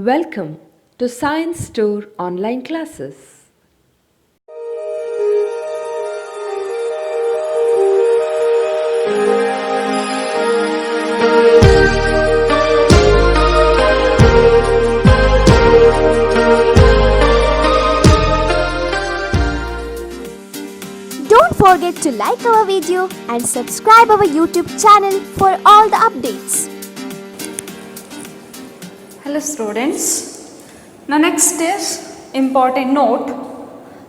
Welcome to Science Store online classes. Don't forget to like our video and subscribe our YouTube channel for all the updates. Hello students, now next is important note,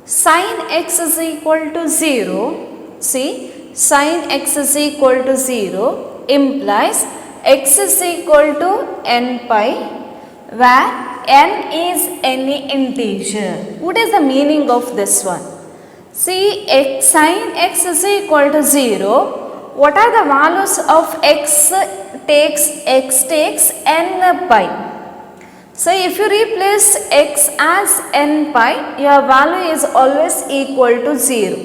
sin x is equal to 0, see sin x is equal to 0 implies x is equal to n pi where n is any integer. What is the meaning of this one? See sin x is equal to 0, what are the values of x takes n pi. So if you replace x as n pi, your value is always equal to 0.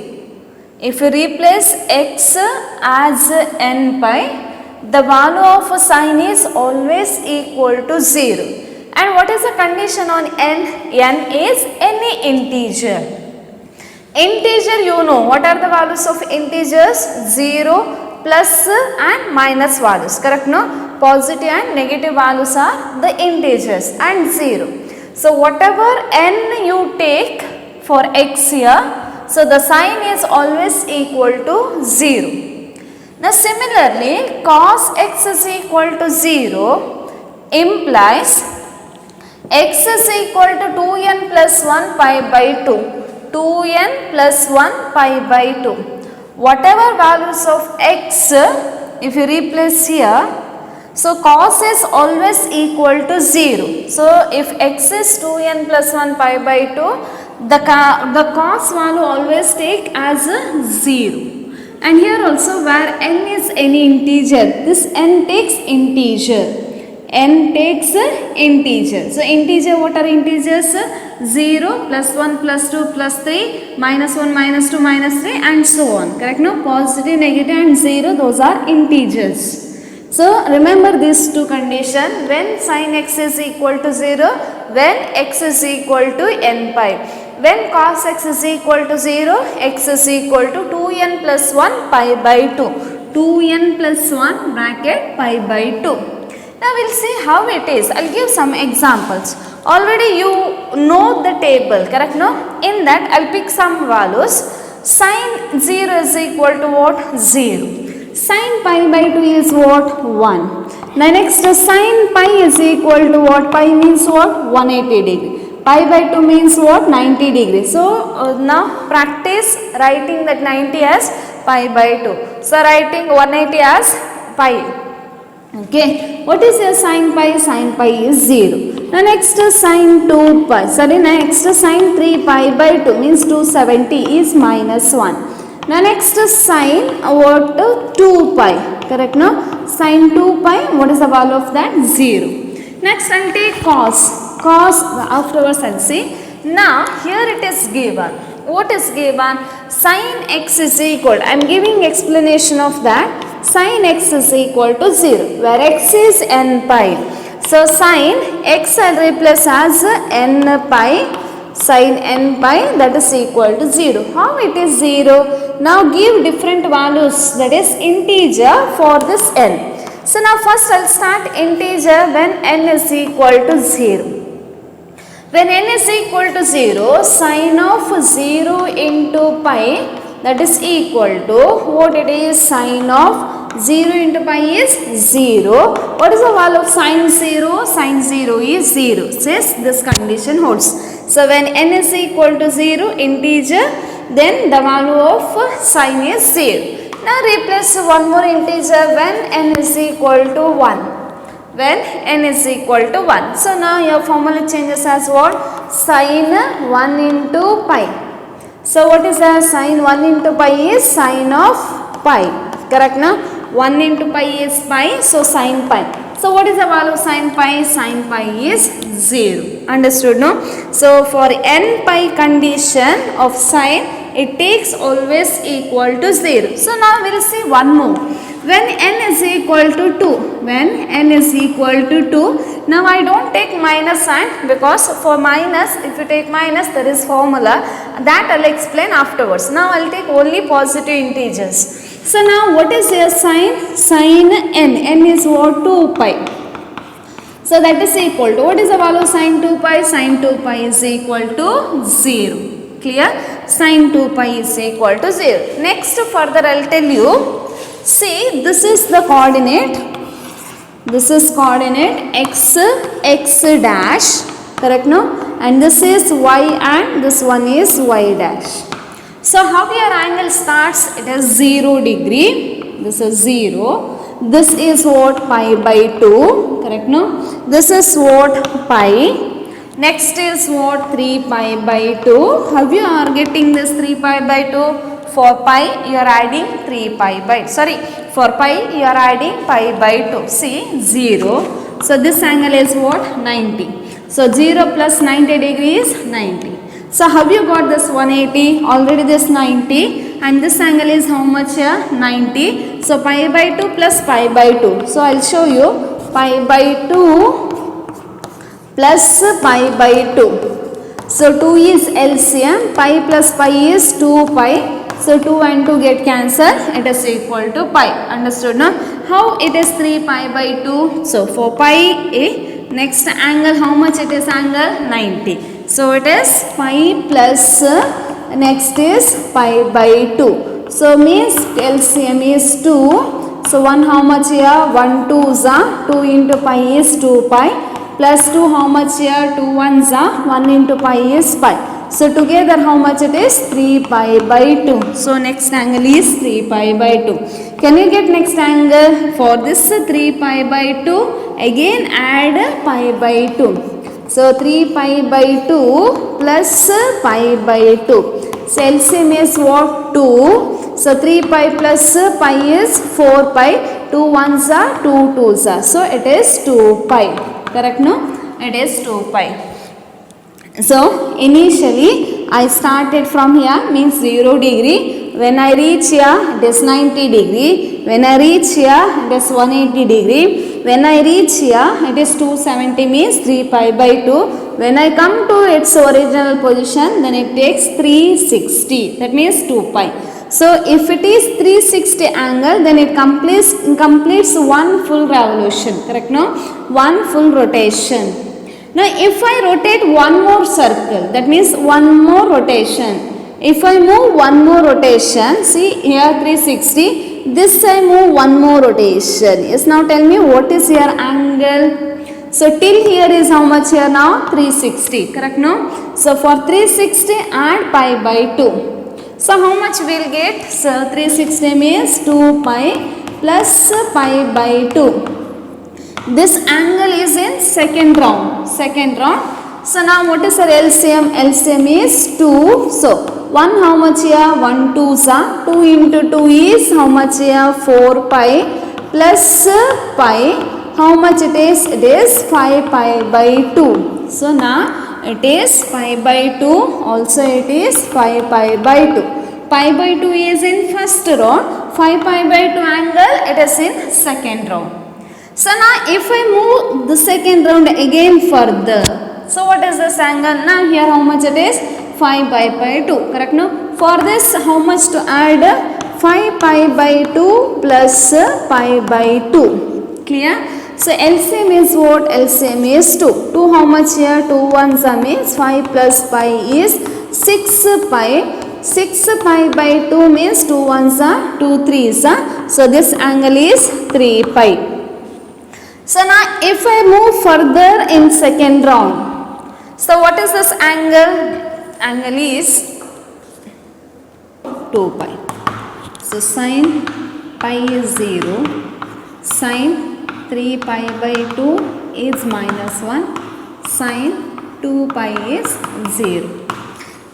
If you replace x as n pi, the value of sin is always equal to 0. And what is the condition on n? N is any integer. Integer, you know, what are the values of integers? 0, plus and minus values, correct no? Positive and negative values are the integers and 0. So whatever n you take for x here, so the sign is always equal to 0. Now similarly, cos x is equal to 0 implies x is equal to 2n plus 1 pi by 2. 2n plus 1 pi by 2. Whatever values of x, if you replace here, so cos is always equal to 0. So if x is 2n plus 1 pi by 2, the cos value always take as 0. And here also where n is any integer, this n takes integer. N takes integer. So integer, what are integers? 0, plus 1, plus 2, plus 3, minus 1, minus 2, minus 3 and so on. Correct? No? Positive, negative and 0, those are integers. So remember these two conditions, when sin x is equal to 0, when x is equal to n pi. When cos x is equal to 0, x is equal to 2n plus 1 pi by 2. 2n plus 1 bracket pi by 2. Now we will see how it is. I will give some examples. Already you know the table, correct no? In that I will pick some values. Sin 0 is equal to what? 0. Sin pi by 2 is what? 1. Now next sin pi is equal to what? Pi means what? 180 degree. Pi by 2 means what? 90 degree. So now practice writing that 90 as pi by 2. So writing 180 as pi. Okay, what is your sin pi? Sin pi is 0. Now next sin 2 pi, sorry, next sin 3 pi by 2 means 270 is minus 1. Now next sin what? 2 pi, correct no? Sin 2 pi, what is the value of that? 0. Next I will take cos. Cos, afterwards I will see. Now here it is given. What is given? Sin x is equal, I am giving explanation of that. Sin x is equal to 0, where x is n pi. So sin x I will replace as n pi. Sin n pi, that is equal to 0. How it is 0? Now give different values, that is integer for this n. So now first I will start integer when n is equal to 0. When n is equal to 0, sin of 0 into pi, that is equal to what it is? Sin of 0 into pi is 0. What is the value of sin 0? Sin 0 is 0. Says this condition holds. So when n is equal to 0 integer, then the value of sin is 0. Now replace one more integer when n is equal to 1. When n is equal to 1. So now your formula changes as what? Sin 1 into pi. So what is the sin 1 into pi is sin of pi. Correct now? 1 into pi is pi, so sin pi. So what is the value of sin pi? Sin pi is 0. Understood no? So for n pi condition of sin, it takes always equal to 0. So now we will see one more. when n is equal to 2, when n is equal to 2, now I don't take minus sign, because for minus, if you take minus, there is formula that I'll explain afterwards. Now I'll take only positive integers. So now what is your sign? Sin n. N is what? 2 pi. So that is equal to, what is the value of sin 2 pi? Sin 2 pi is equal to 0. Clear? Sin 2 pi is equal to 0. Next further I'll tell you, see, this is the coordinate. This is coordinate x, x dash, correct no? And this is y and this one is y dash. So how your angle starts? It is 0 degree. This is 0. This is what? Pi by 2, correct no? This is what? Pi. Next is what? 3 pi by 2. How you are getting this 3 pi by 2? For pi you are adding 3 pi by, sorry, for pi you are adding pi by 2. See, 0. So this angle is what? 90. So 0 plus 90 degrees is 90. So how you got this 180? Already this 90, and this angle is how much here? 90. So pi by 2 plus pi by 2. So I'll show you, pi by 2 plus pi by 2. So 2 is LCM, pi plus pi is 2 pi. So 2 and 2 get cancelled, it is equal to pi. Understood now? How it is 3 pi by 2? So for pi A, next angle, how much it is angle? 90. So it is pi plus, next is pi by 2. So means LCM is 2. So 1 how much here? 1 2s are 2 into pi is 2 pi. Plus 2 how much here? 2 1s are 1 into pi is pi. So together how much it is? 3 pi by 2. So next angle is 3 pi by 2. Can you get next angle? For this 3 pi by 2, again add pi by 2. So 3 pi by 2 plus pi by 2. So LCM is what? 2. So 3 pi plus pi is 4 pi. 2 1s are 2 2s are. So it is 2 pi. Correct no? It is 2 pi. So initially I started from here, means 0 degree. When I reach here, it is 90 degree. When I reach here, it is 180 degree. When I reach here, it is 270, means 3 pi by 2. When I come to its original position, then it takes 360. That means 2 pi. So if it is 360 angle, then it completes one full revolution. Correct no? One full rotation. Now if I rotate one more circle, that means one more rotation. If I move one more rotation, see here 360, this I move one more rotation. Yes, now tell me what is your angle? So till here is how much here now? 360, correct no? So for 360 add pi by 2. So how much we'll get? So 360 means 2 pi plus pi by 2. This angle is in second round. So now what is our LCM? LCM is 2. So 1 how much here? 1 2s are. 2 into 2 is how much here? 4 pi plus pi. How much it is? It is 5 pi by 2. So now it is pi by 2. Also it is 5 pi by 2. Pi by 2 is in first round. 5 pi by 2 angle, it is in second round. So now if I move the second round again further, so what is this angle? Now here how much it is? 5 pi by 2, correct no? For this how much to add? 5 pi by 2 plus pi by 2. Clear? So LCM is what? LCM is 2. 2 how much here? 2 1s are means 5 plus pi is 6 pi. 6 pi by 2 means 2 1s are 2 3s are. So this angle is 3 pi. So now if I move further in second round, so what is this angle? Angle is 2 pi. So sin pi is 0, sin 3 pi by 2 is minus 1, sin 2 pi is 0.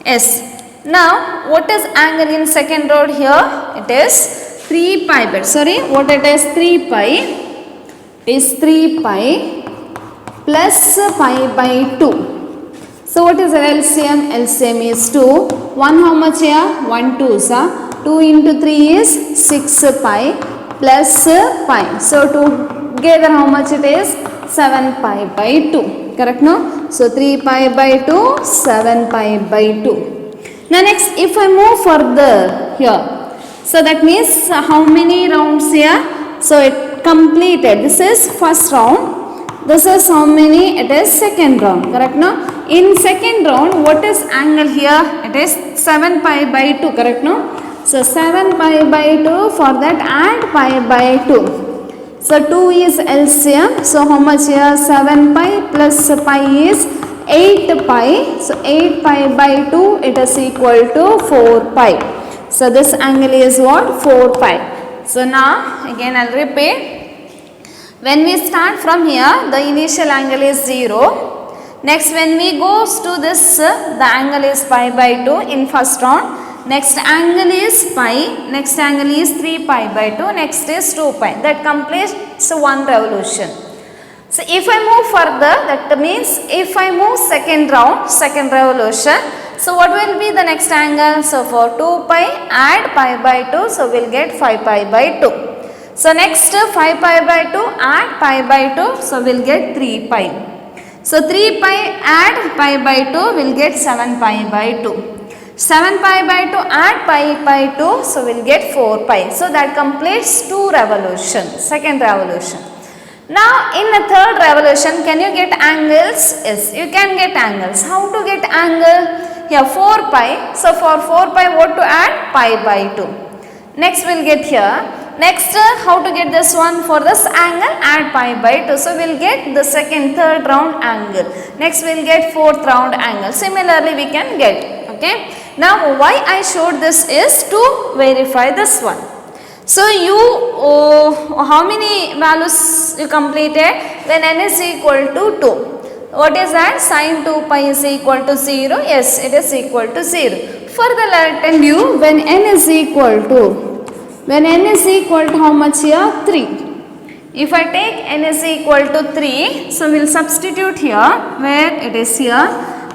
Yes. Now what is angle in second round here? It is 3 pi by, sorry, what it is? 3 pi. Is 3 pi plus pi by 2. So what is LCM? LCM is 2. 1 how much here? 1 2s are. 2 into 3 is 6 pi plus pi. So together how much it is? 7 pi by 2. Correct, no? So 3 pi by 2, 7 pi by 2. Now next, if I move further here, so that means how many rounds here? So it completed. This is first round. This is how many? It is second round. Correct, no? In second round, what is angle here? It is 7 pi by 2. Correct, no? So 7 pi by 2, for that add pi by 2. So 2 is LCM. So how much here? 7 pi plus pi is 8 pi. So 8 pi by 2, it is equal to 4 pi. So this angle is what? 4 pi. So now again I'll repeat. When we start from here, the initial angle is 0. Next, when we goes to this, the angle is pi by 2 in first round. Next angle is pi. Next angle is 3 pi by 2. Next is 2 pi. That completes one revolution. So if I move further, that means if I move second round, second revolution. So what will be the next angle? So for 2 pi, add pi by 2. So we'll get 5 pi by 2. So next 5 pi by 2, add pi by 2. So we'll get 3 pi. So 3 pi add pi by 2, we'll get 7 pi by 2. 7 pi by 2 add pi by 2, so we'll get 4 pi. So that completes 2 revolution, second revolution. Now in the third revolution, can you get angles? Yes, you can get angles. How to get angle? Here 4 pi. So for 4 pi, what to add? Pi by 2. Next we'll get here. Next, how to get this one? For this angle, add pi by 2. So we'll get the second, third round angle. Next we'll get fourth round angle. Similarly, we can get. Okay. Now why I showed this is to verify this one. So you, how many values you completed? When n is equal to 2. What is that? Sin 2 pi is equal to 0. Yes, it is equal to 0. Further, let me tell you, when n is equal to how much here? 3. If I take n is equal to 3, so we'll substitute here where it is here.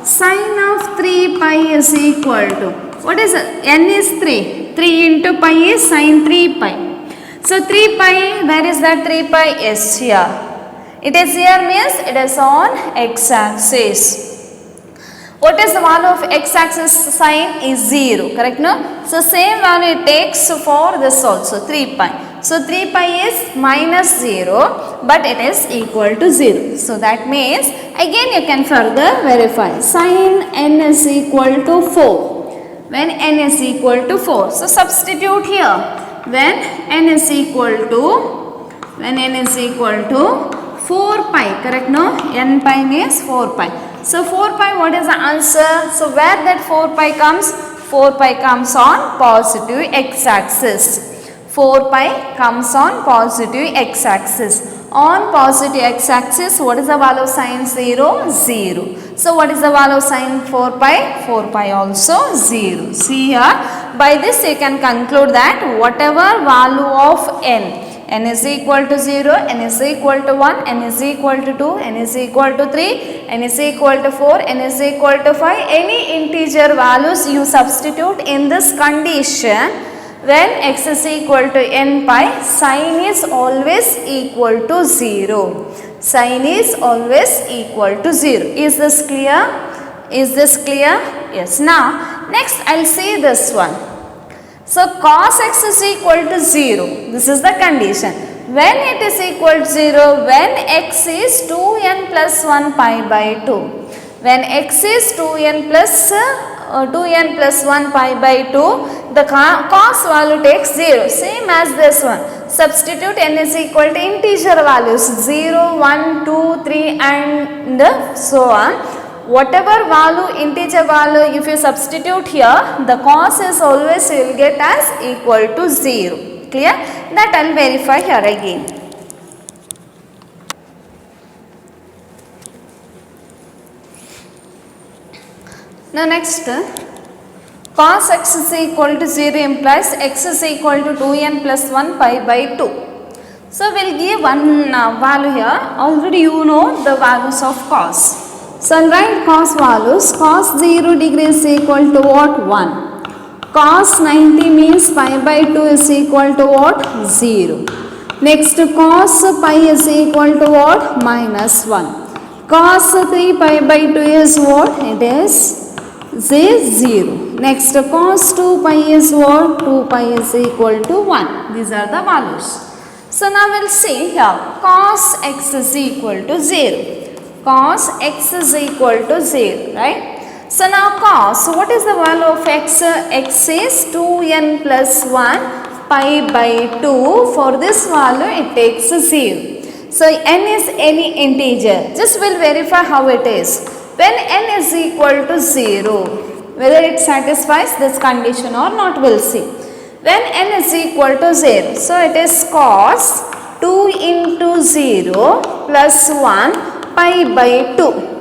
Sin of 3 pi is equal to, what is it? N is 3. 3 into pi is sin 3 pi. So 3 pi, where is that 3 pi? Is here. It is here means it is on x-axis. What is the value of x-axis sine? Is 0, correct, no? So same value it takes for this also, 3 pi. So 3 pi is minus 0, but it is equal to 0. So that means, again you can further verify. Sin n is equal to 4. When n is equal to 4. So substitute here. When n is equal to 4 pi, correct, no? N pi means 4 pi. So 4 pi, what is the answer? So where that 4 pi comes? 4 pi comes on positive x-axis. 4 pi comes on positive x-axis. On positive x-axis, what is the value of sin 0? 0. So what is the value of sin 4 pi? 4 pi also 0. See here, by this you can conclude that whatever value of n is equal to 0, n is equal to 1, n is equal to 2, n is equal to 3, n is equal to 4, n is equal to 5. Any integer values you substitute in this condition, when x is equal to n pi, sin is always equal to 0. Sin is always equal to 0. Is this clear? Is this clear? Yes. Now, next I'll see this one. So cos x is equal to 0. This is the condition. When it is equal to 0, when x is 2n plus 1 pi by 2. When x is 2n plus 1 pi by 2, the cos value takes 0. Same as this one. Substitute n is equal to integer values 0, 1, 2, 3 and so on. Whatever value, integer value, if you substitute here, the cos is always you will get as equal to 0. Clear? That I will verify here again. Now next, cos x is equal to 0 implies x is equal to 2n plus 1 pi by 2. So we will give one value here. Already you know the values of cos. So I'll write cos values. Cos 0 degree is equal to what? 1. cos 90 means pi by 2 is equal to what? 0. Next cos pi is equal to what? Minus 1. Cos 3 pi by 2 is what? It is 0. Next cos 2 pi is what? 2 pi is equal to 1. These are the values. So now we'll see here cos x is equal to 0. Cos x is equal to 0, right? So now cos, what is the value of x? X is 2n plus 1 pi by 2. For this value it takes 0. So n is any integer. Just we'll verify how it is. When n is equal to 0, whether it satisfies this condition or not, we'll see. When n is equal to 0, so it is cos 2 into 0 plus 1 pi by 2.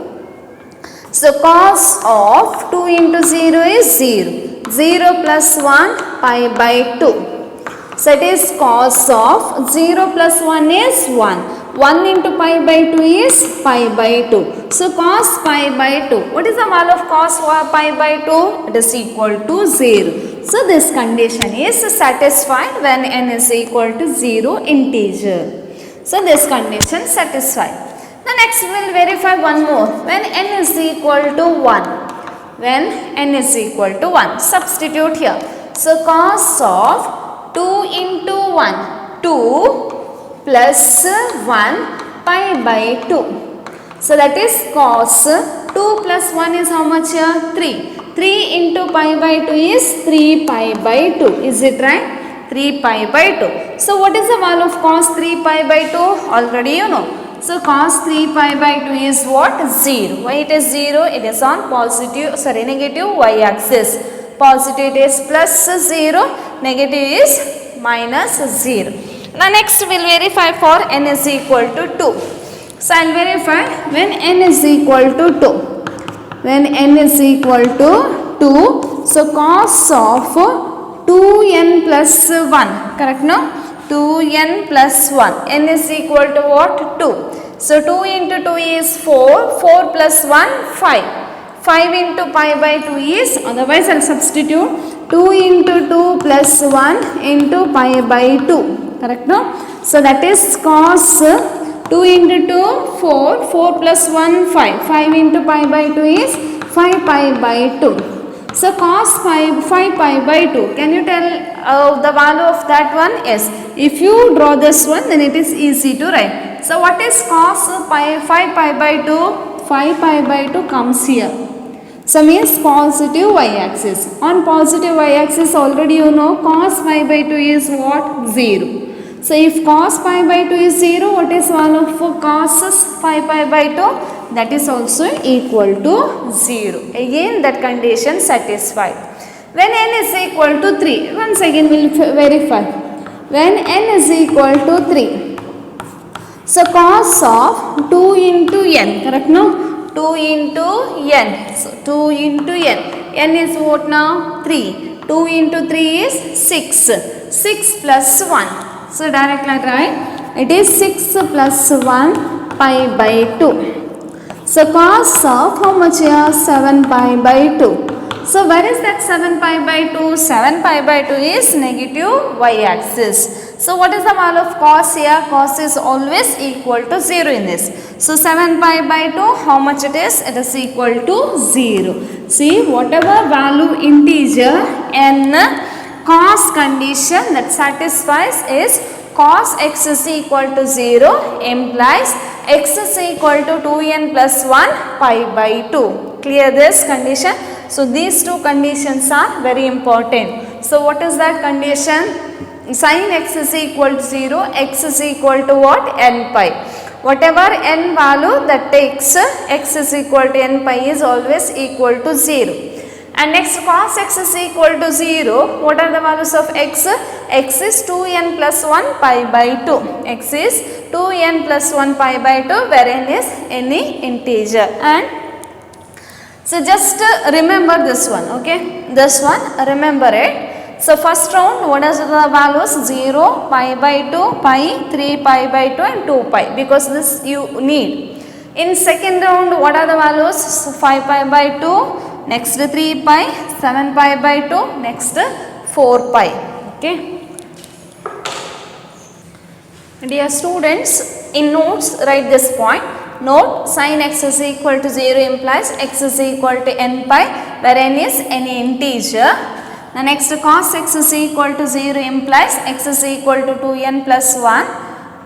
So cos of 2 into 0 is 0. 0 plus 1 pi by 2. So it is cos of 0 plus 1 is 1. 1 into pi by 2 is pi by 2. So cos pi by 2. What is the value of cos pi by 2? It is equal to 0. So this condition is satisfied when n is equal to 0 integer. So this condition satisfied. The next we will verify one more. When n is equal to 1. When n is equal to 1. Substitute here. So cos of 2 into 1. 2 plus 1 pi by 2. So that is cos 2 plus 1 is how much here? 3. 3 into pi by 2 is 3 pi by 2. Is it right? 3 pi by 2. So what is the value of cos 3 pi by 2? Already you know. So cos 3 pi by 2 is what? 0. Why it is 0? It is on negative y axis. Positive it is plus 0, negative is minus 0. Now next we will verify for n is equal to 2. So I will verify when n is equal to 2. When n is equal to 2, so cos of 2n plus 1, correct no? 2n plus 1, n is equal to what? 2. So 2 into 2 is 4, 4 plus 1, 5. 5 into pi by 2 is, otherwise I will substitute 2 into 2 plus 1 into pi by 2, correct no? So that is cos 2 into 2, 4, 4 plus 1, 5. 5 into pi by 2 is 5 pi by 2. So cos 5 pi by 2. Can you tell the value of that one? Yes. If you draw this one, then it is easy to write. So what is cos 5 pi by 2? 5 pi by 2 comes here. So means positive y-axis. On positive y-axis already you know cos pi by 2 is what? 0. So if cos pi by 2 is 0, what is value for cos 5 pi by 2? That is also equal to 0. Again that condition satisfied. When n is equal to 3, once again we will verify. When n is equal to 3, so cos of 2 into n, correct no? 2 into n. So 2 into n. N is what now? 3. 2 into 3 is 6. 6 plus 1. So directly write. It is 6 plus 1 pi by 2. So cos of how much here? 7 pi by 2. So where is that 7 pi by 2? 7 pi by 2 is negative y-axis. So what is the value of cos here? Cos is always equal to 0 in this. So 7 pi by 2, how much it is? It is equal to 0. See, whatever value integer n cos condition that satisfies is cos x is equal to 0 implies x is equal to 2n plus 1 pi by 2. Clear this condition? So these two conditions are very important. So what is that condition? Sin x is equal to 0, x is equal to what? N pi. Whatever n value that takes x is equal to n pi is always equal to 0. And next cos x is equal to 0. What are the values of x? X is 2n plus 1 pi by 2. X is 2n plus 1 pi by 2 where n is any integer. And so just remember this one, okay? This one, remember it. So first round, what are the values? 0, pi by 2, pi, 3 pi by 2 and 2 pi, because this you need. In second round, what are the values? 5 pi by 2, next 3 pi, 7 pi by 2, next 4 pi. Okay. Dear students, in notes write this point. Note sin x is equal to 0 implies x is equal to n pi where n is any integer. The next cos x is equal to 0 implies x is equal to 2n plus 1.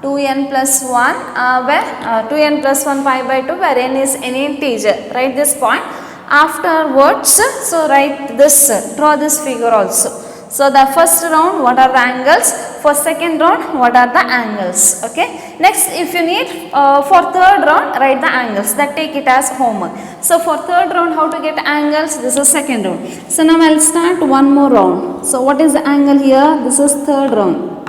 2n plus 1 where 2n plus 1 pi by 2 where n is any integer. Write this point. Afterwards, so write this, draw this figure also. So the first round, what are the angles? For second round, what are the angles? Okay. Next, if you need for third round, write the angles. That take it as homework. So for third round, how to get angles? This is second round. So now I'll start one more round. So what is the angle here? This is third round.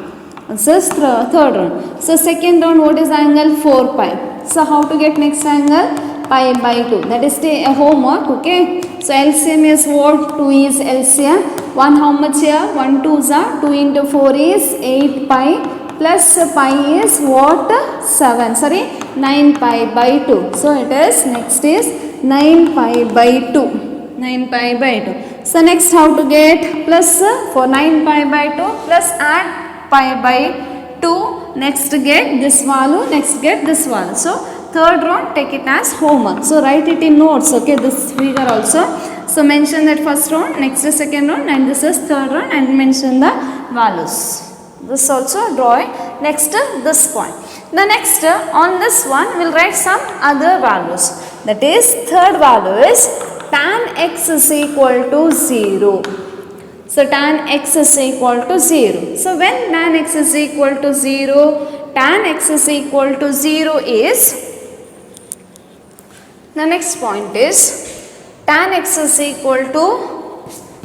This is third round. So second round, what is the angle? 4 pi. So how to get next angle? Pi by 2. That is a homework. Okay. So LCM is what? 2 is LCM. 1 how much here? 1 2s are 2 into 4 is 8 pi plus pi is what? 7. Sorry, 9 pi by 2. So it is next is 9 pi by 2. 9 pi by 2. So next how to get plus for 9 pi by 2 plus add pi by 2. Next get this value. Next get this value. So third round take it as homework. So write it in notes. Okay, this figure also. So mention that first round, next is second round, and this is third round, and mention the values. This also draw it. Next this point. The next on this one we'll write some other values. That is third value is tan x is equal to 0. So tan x is equal to 0. So when tan x is equal to 0, tan x is equal to 0 is, the next point is tan x is equal to,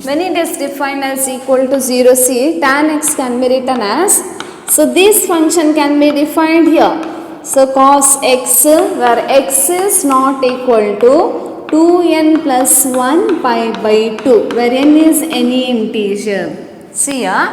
when it is defined as equal to 0, see tan x can be written as, so this function can be defined here. So cos x where x is not equal to 2n plus 1 pi by 2 where n is any integer. See here,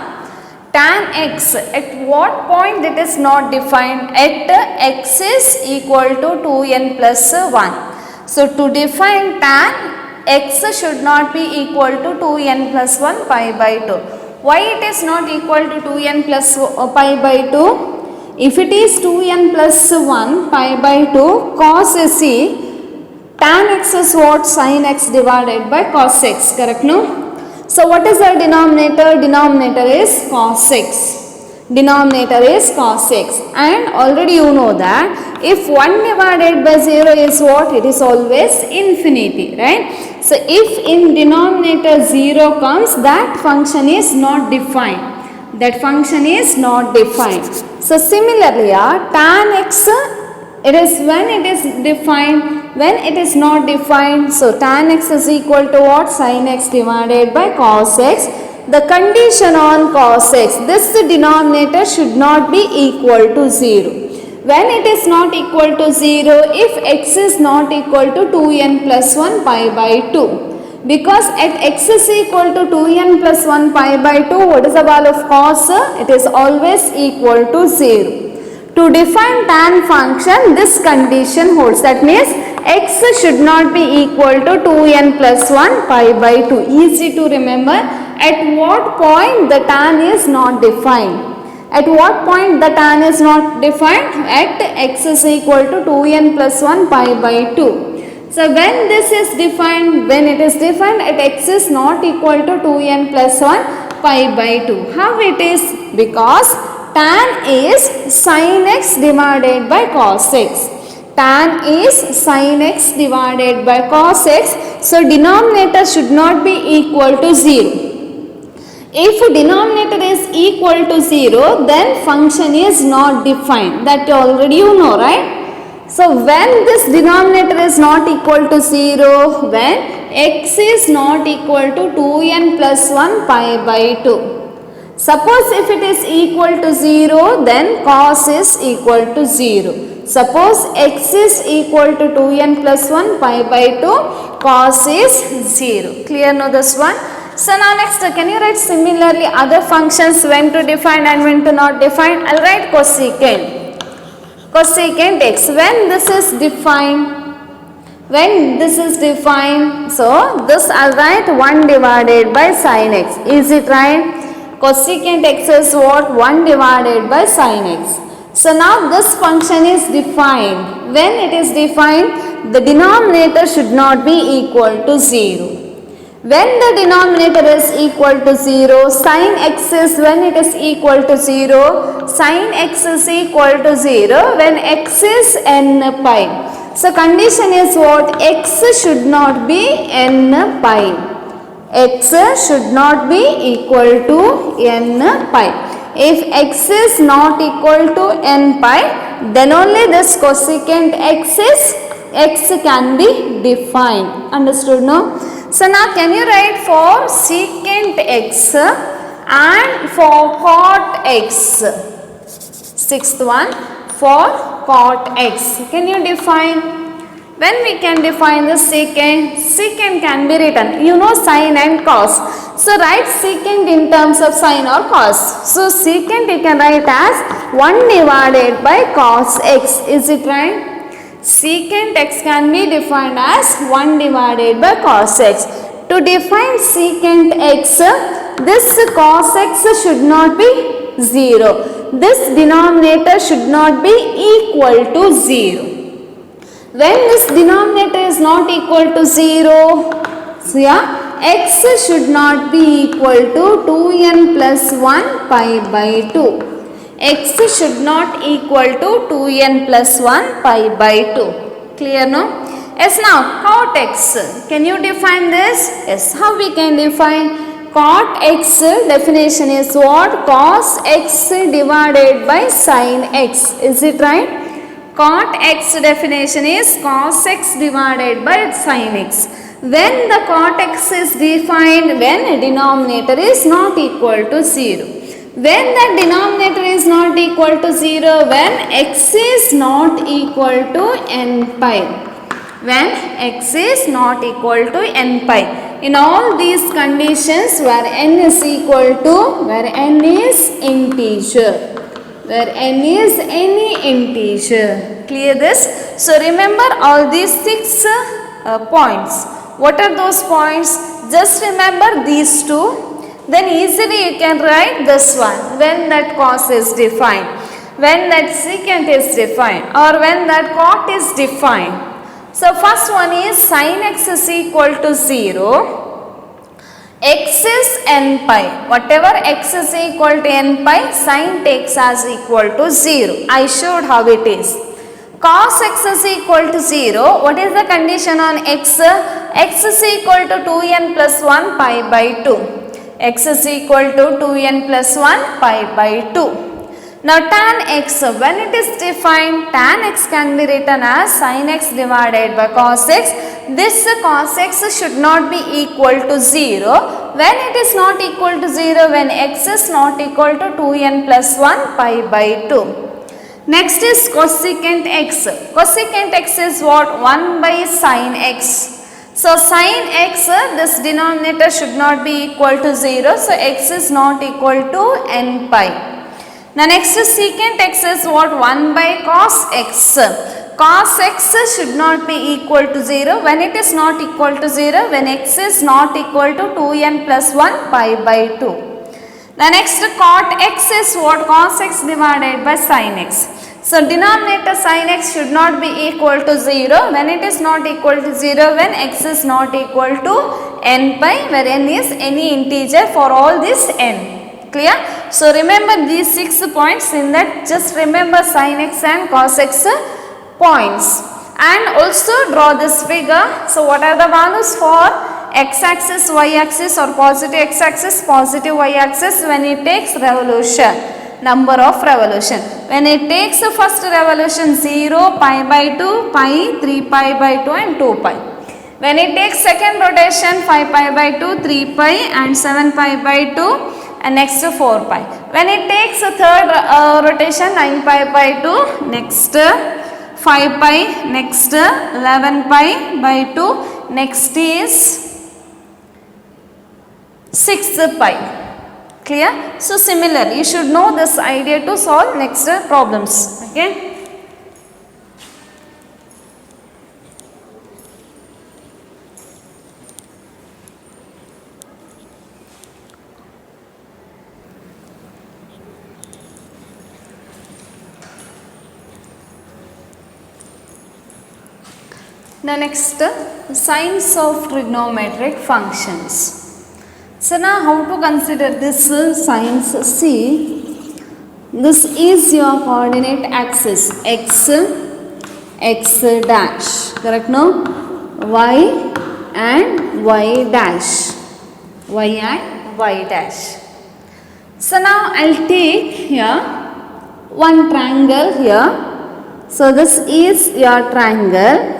tan x at what point it is not defined? At x is equal to 2n plus 1. So to define tan, x should not be equal to 2n plus 1 pi by 2. Why it is not equal to 2n plus pi by 2? If it is 2n plus 1 pi by 2, cos c, tan x is what? Sin x divided by cos x, correct no? So what is the denominator? Denominator is cos x. Denominator is cos x, and already you know that if 1 divided by 0 is what? It is always infinity, right? So if in denominator 0 comes, that function is not defined. That function is not defined. So similarly, tan x, it is when it is defined, when it is not defined. So tan x is equal to what? Sin x divided by cos x. The condition on cos x, this denominator should not be equal to 0. When it is not equal to 0, if x is not equal to 2n plus 1 pi by 2. Because at x is equal to 2n plus 1 pi by 2, what is the value of cos? It is always equal to 0. To define tan function, this condition holds. That means x should not be equal to 2n plus 1 pi by 2. Easy to remember. At what point the tan is not defined? At what point the tan is not defined? At x is equal to 2n plus 1 pi by 2. So when this is defined, when it is defined at x is not equal to 2n plus 1 pi by 2. How it is? Because tan is sin x divided by cos x. Tan is sin x divided by cos x. So denominator should not be equal to 0. If denominator is equal to 0, then function is not defined. That already you know, right? So when this denominator is not equal to 0, when x is not equal to 2n plus 1 pi by 2. Suppose if it is equal to 0, then cos is equal to 0. Suppose x is equal to 2n plus 1 pi by 2, cos is 0. Clear now this one? So now next, can you write similarly other functions when to define and when to not define? I'll write cosecant. Cosecant x. When this is defined, When this is defined, so this I'll write 1 divided by sin x. Is it right? Cosecant x is what? 1 divided by sin x. So now this function is defined. When it is defined, the denominator should not be equal to 0. When the denominator is equal to 0, sin x is when it is equal to 0, sin x is equal to 0 when x is n pi. So condition is what? X should not be n pi. X should not be equal to n pi. If x is not equal to n pi, then only this cosecant x can be defined. Understood, no? So now can you write for secant x and for cot x? Sixth one, for cot x. Can you define? When we can define the secant can be written. You know sin and cos. So write secant in terms of sin or cos. So secant you can write as 1 divided by cos x. Is it right? Secant x can be defined as 1 divided by cos x. To define secant x, this cos x should not be 0. This denominator should not be equal to 0. When this denominator is not equal to 0, so yeah, x should not be equal to 2n plus 1 pi by 2. X should not equal to 2n plus 1 pi by 2. Clear, no? Yes, now cot x. Can you define this? Yes, how we can define? Cot x definition is what? Cos x divided by sin x. Is it right? Cot x definition is cos x divided by sin x. When the cot x is defined, when denominator is not equal to 0. When the denominator is not equal to 0, when x is not equal to n pi. When x is not equal to n pi. In all these conditions where n is equal to, where n is integer. Where n is any integer. Clear this? So remember all these 6 points. What are those points? Just remember these 2. Then easily you can write this one. When that cos is defined. When that secant is defined. Or when that cot is defined. So first one is sin x is equal to 0. X is n pi. Whatever x is equal to n pi, sin takes as equal to 0. I showed how it is. Cos x is equal to 0. What is the condition on x? X is equal to 2n plus 1 pi by 2. X is equal to 2n plus 1 pi by 2. Now tan x, when it is defined, tan x can be written as sin x divided by cos x. This cos x should not be equal to 0. When it is not equal to 0, when x is not equal to 2n plus 1 pi by 2. Next is cosecant x. Cosecant x is what? 1 by sin x. So sin x, this denominator should not be equal to 0. So x is not equal to n pi. Now next is secant x is what? 1 by cos x. Cos x should not be equal to 0. When it is not equal to 0, when x is not equal to 2n plus 1 pi by 2. The next cot x is what? Cos x divided by sin x. So denominator sin x should not be equal to 0. When it is not equal to 0, when x is not equal to n pi, where n is any integer for all this n. Clear? So remember these 6 points. In that just remember sin x and cos x points. And also draw this figure. So what are the values for x axis, y axis or positive x axis, positive y axis when it takes revolution? Number of revolution. When it takes the first revolution 0, pi by 2, pi, 3 pi by 2 and 2 pi. When it takes second rotation 5 pi by 2, 3 pi and 7 pi by 2 and next 4 pi. When it takes a third rotation 9 pi by 2, next 5 pi, next 11 pi by 2, next is 6 pi. Clear? So similar, you should know this idea to solve next problems. Okay. Now next, signs of trigonometric functions. So now how to consider this signs? See, this is your coordinate axis, x dash, correct no? Y and y dash, y and y dash. So now I'll take here one triangle here. So this is your triangle,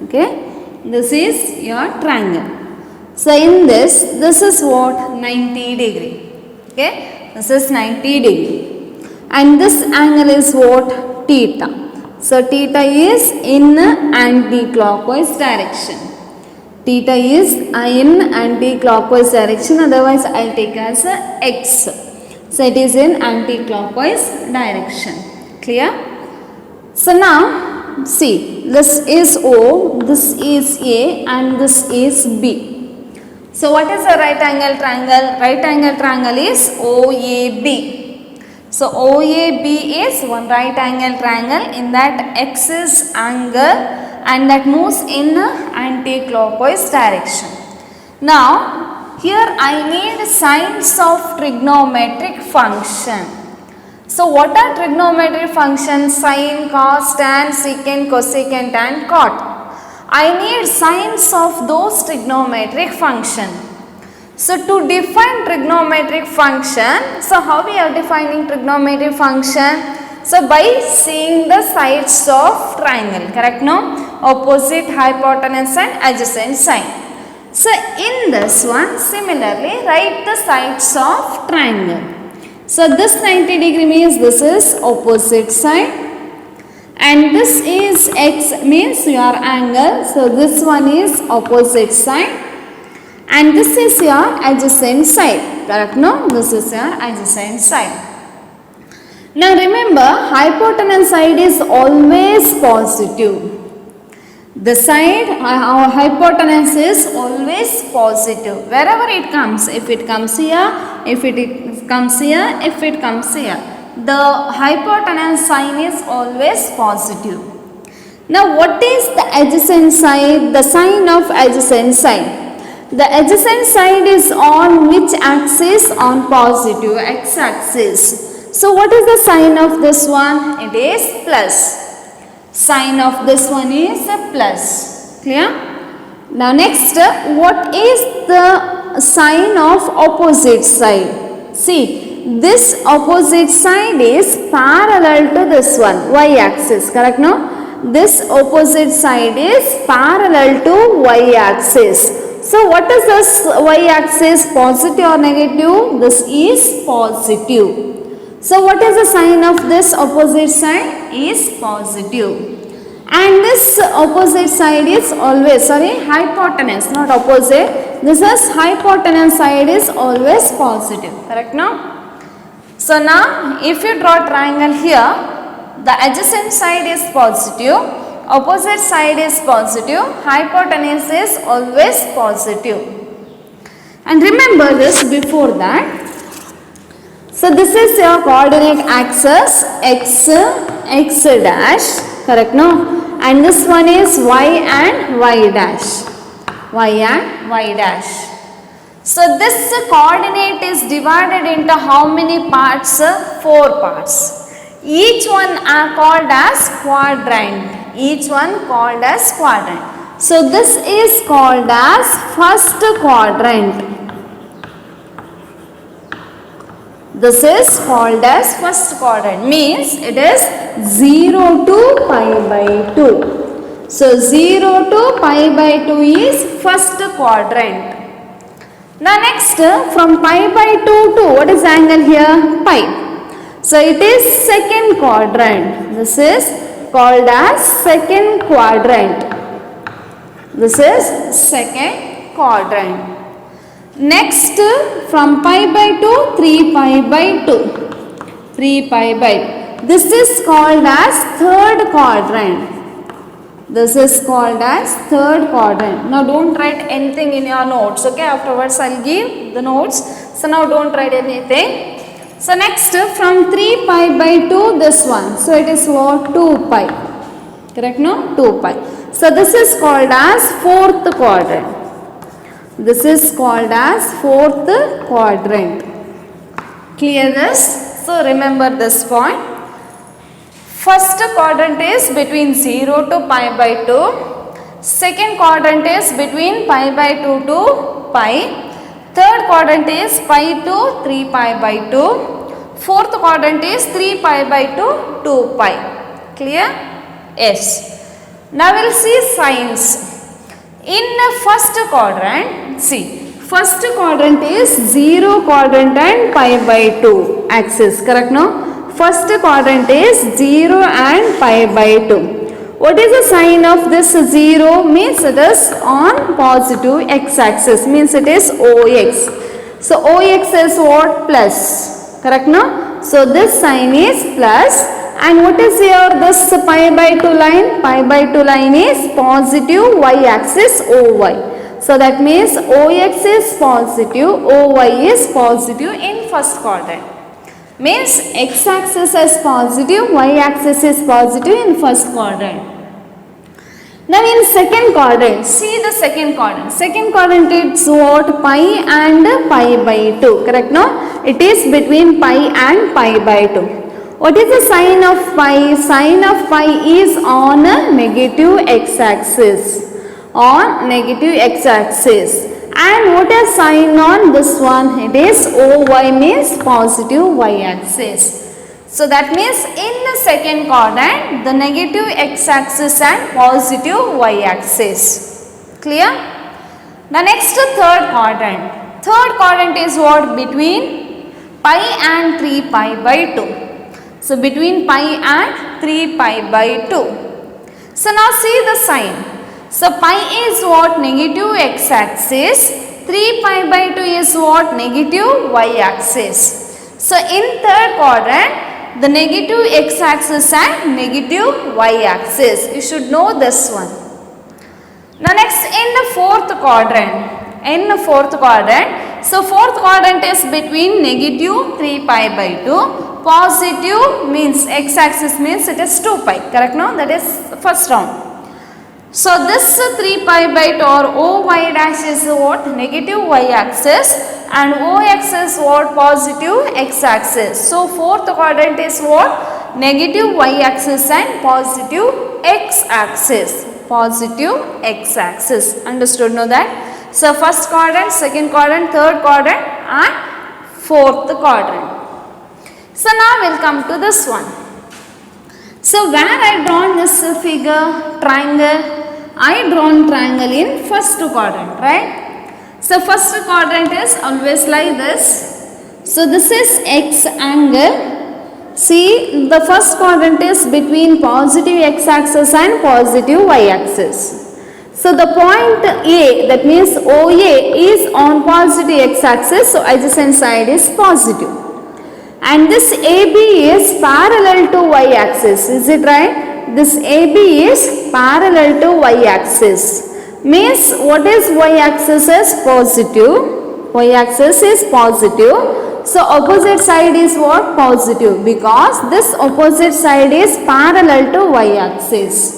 okay? This is your triangle. So in this is what? 90 degree, okay? This is 90 degree. And this angle is what? Theta. So theta is in anti-clockwise direction. Theta is in anti-clockwise direction, otherwise I'll take as a x. So it is in anti-clockwise direction. Clear? So now see, this is O, this is A and this is B. So what is a right angle triangle? Right angle triangle is OAB. So OAB is one right angle triangle in that axis angle and that moves in anti-clockwise direction. Now here I need signs of trigonometric function. So what are trigonometric functions? Sine, cos, tan, secant, cosecant and cot. I need signs of those trigonometric function. So to define trigonometric function, so how we are defining trigonometric function? So by seeing the sides of triangle, correct no? Opposite, hypotenuse and adjacent side. So in this one, similarly write the sides of triangle. So this 90 degree means this is opposite side. And this is x means your angle. So this one is opposite side. And this is your adjacent side. Correct no? This is your adjacent side. Now remember, hypotenuse side is always positive. The side hypotenuse is always positive. Wherever it comes, if it comes here, if it comes here, if it comes here, the hypotenuse sign is always positive. Now what is the adjacent side? The sign of adjacent side. The adjacent side is on which axis? On positive x-axis. So what is the sign of this one? It is plus. Sign of this one is a plus. Clear? Now next, what is the sign of opposite side? See, this opposite side is parallel to this one, y-axis, correct no? This opposite side is parallel to y-axis. So what is this y-axis? Positive or negative? This is positive. So what is the sign of this opposite side? Is positive. And this opposite side is always, hypotenuse, not opposite. This is hypotenuse side is always positive. Correct now? So now if you draw triangle here, the adjacent side is positive, opposite side is positive, hypotenuse is always positive. And remember this before that. So this is your coordinate axis x dash, correct no? And this one is y and y dash, y and y dash. So this coordinate is divided into how many parts? 4 parts. Each one are called as quadrant. Each one called as quadrant. So this is called as first quadrant. This is called as first quadrant, means it is 0 to pi by 2. So 0 to pi by 2 is first quadrant. Now next, from pi by 2 to what is angle here? Pi. So it is second quadrant. This is called as second quadrant. This is second quadrant. Next, from pi by 2, 3 pi by 2. 3 pi by 2. This is called as third quadrant. This is called as third quadrant. Now don't write anything in your notes, okay? Afterwards I'll give the notes. So now don't write anything. So next, from 3 pi by 2, this one. So it is what? 2 pi. Correct no? 2 pi. So this is called as fourth quadrant. This is called as fourth quadrant. Clear this? So remember this point. First quadrant is between 0 to pi by 2. Second quadrant is between pi by 2 to pi. Third quadrant is pi to 3 pi by 2. Fourth quadrant is 3 pi by 2, 2 pi. Clear? Yes. Now we'll see signs. In the first quadrant, see, first quadrant is 0 quadrant and pi by 2 axis, correct no? First quadrant is 0 and pi by 2. What is the sign of this 0? Means it is on positive x axis, means it is OX. So OX is what? Plus, correct no? So this sign is plus. And what is here this pi by 2 line? Pi by 2 line is positive y axis OY. So that means OX is positive, OY is positive in first quadrant. Means x axis is positive, y axis is positive in first quadrant. Now in second quadrant, see the second quadrant. Second quadrant is what? Pi and pi by 2, correct no? It is between pi and pi by 2. What is the sign of pi? Sign of pi is on a negative x axis. On negative x axis. And what is sign on this one? It is OY, means positive y axis. So that means in the second quadrant, the negative x axis and positive y axis. Clear? The next third quadrant. Third quadrant is what? Between pi and 3 pi by 2. So between pi and 3 pi by 2. So now see the sign. So pi is what? Negative x axis. 3 pi by 2 is what? Negative y axis. So in third quadrant, the negative x axis and negative y axis. You should know this one. Now next in the fourth quadrant. In the fourth quadrant. So fourth quadrant is between negative 3 pi by 2. Positive means x axis means it is 2 pi. Correct no? That is first round. So this 3 pi by 2 or OY dash is what? Negative y axis, and OX is what? Positive x axis. So fourth quadrant is what? Negative y axis and positive x axis. Positive x axis. Understood? Know that? So first quadrant, second quadrant, third quadrant and fourth quadrant. So now we will come to this one. So where I drawn this figure, triangle, I drawn triangle in first quadrant, right? So first quadrant is always like this. So this is x angle. See, the first quadrant is between positive x axis and positive y axis. So the point A, that means OA, is on positive x axis. So adjacent side is positive. And this AB is parallel to y axis. Is it right? This AB is parallel to y axis. Means what is y axis is positive. Y axis is positive. So opposite side is what? Positive. Because this opposite side is parallel to y axis.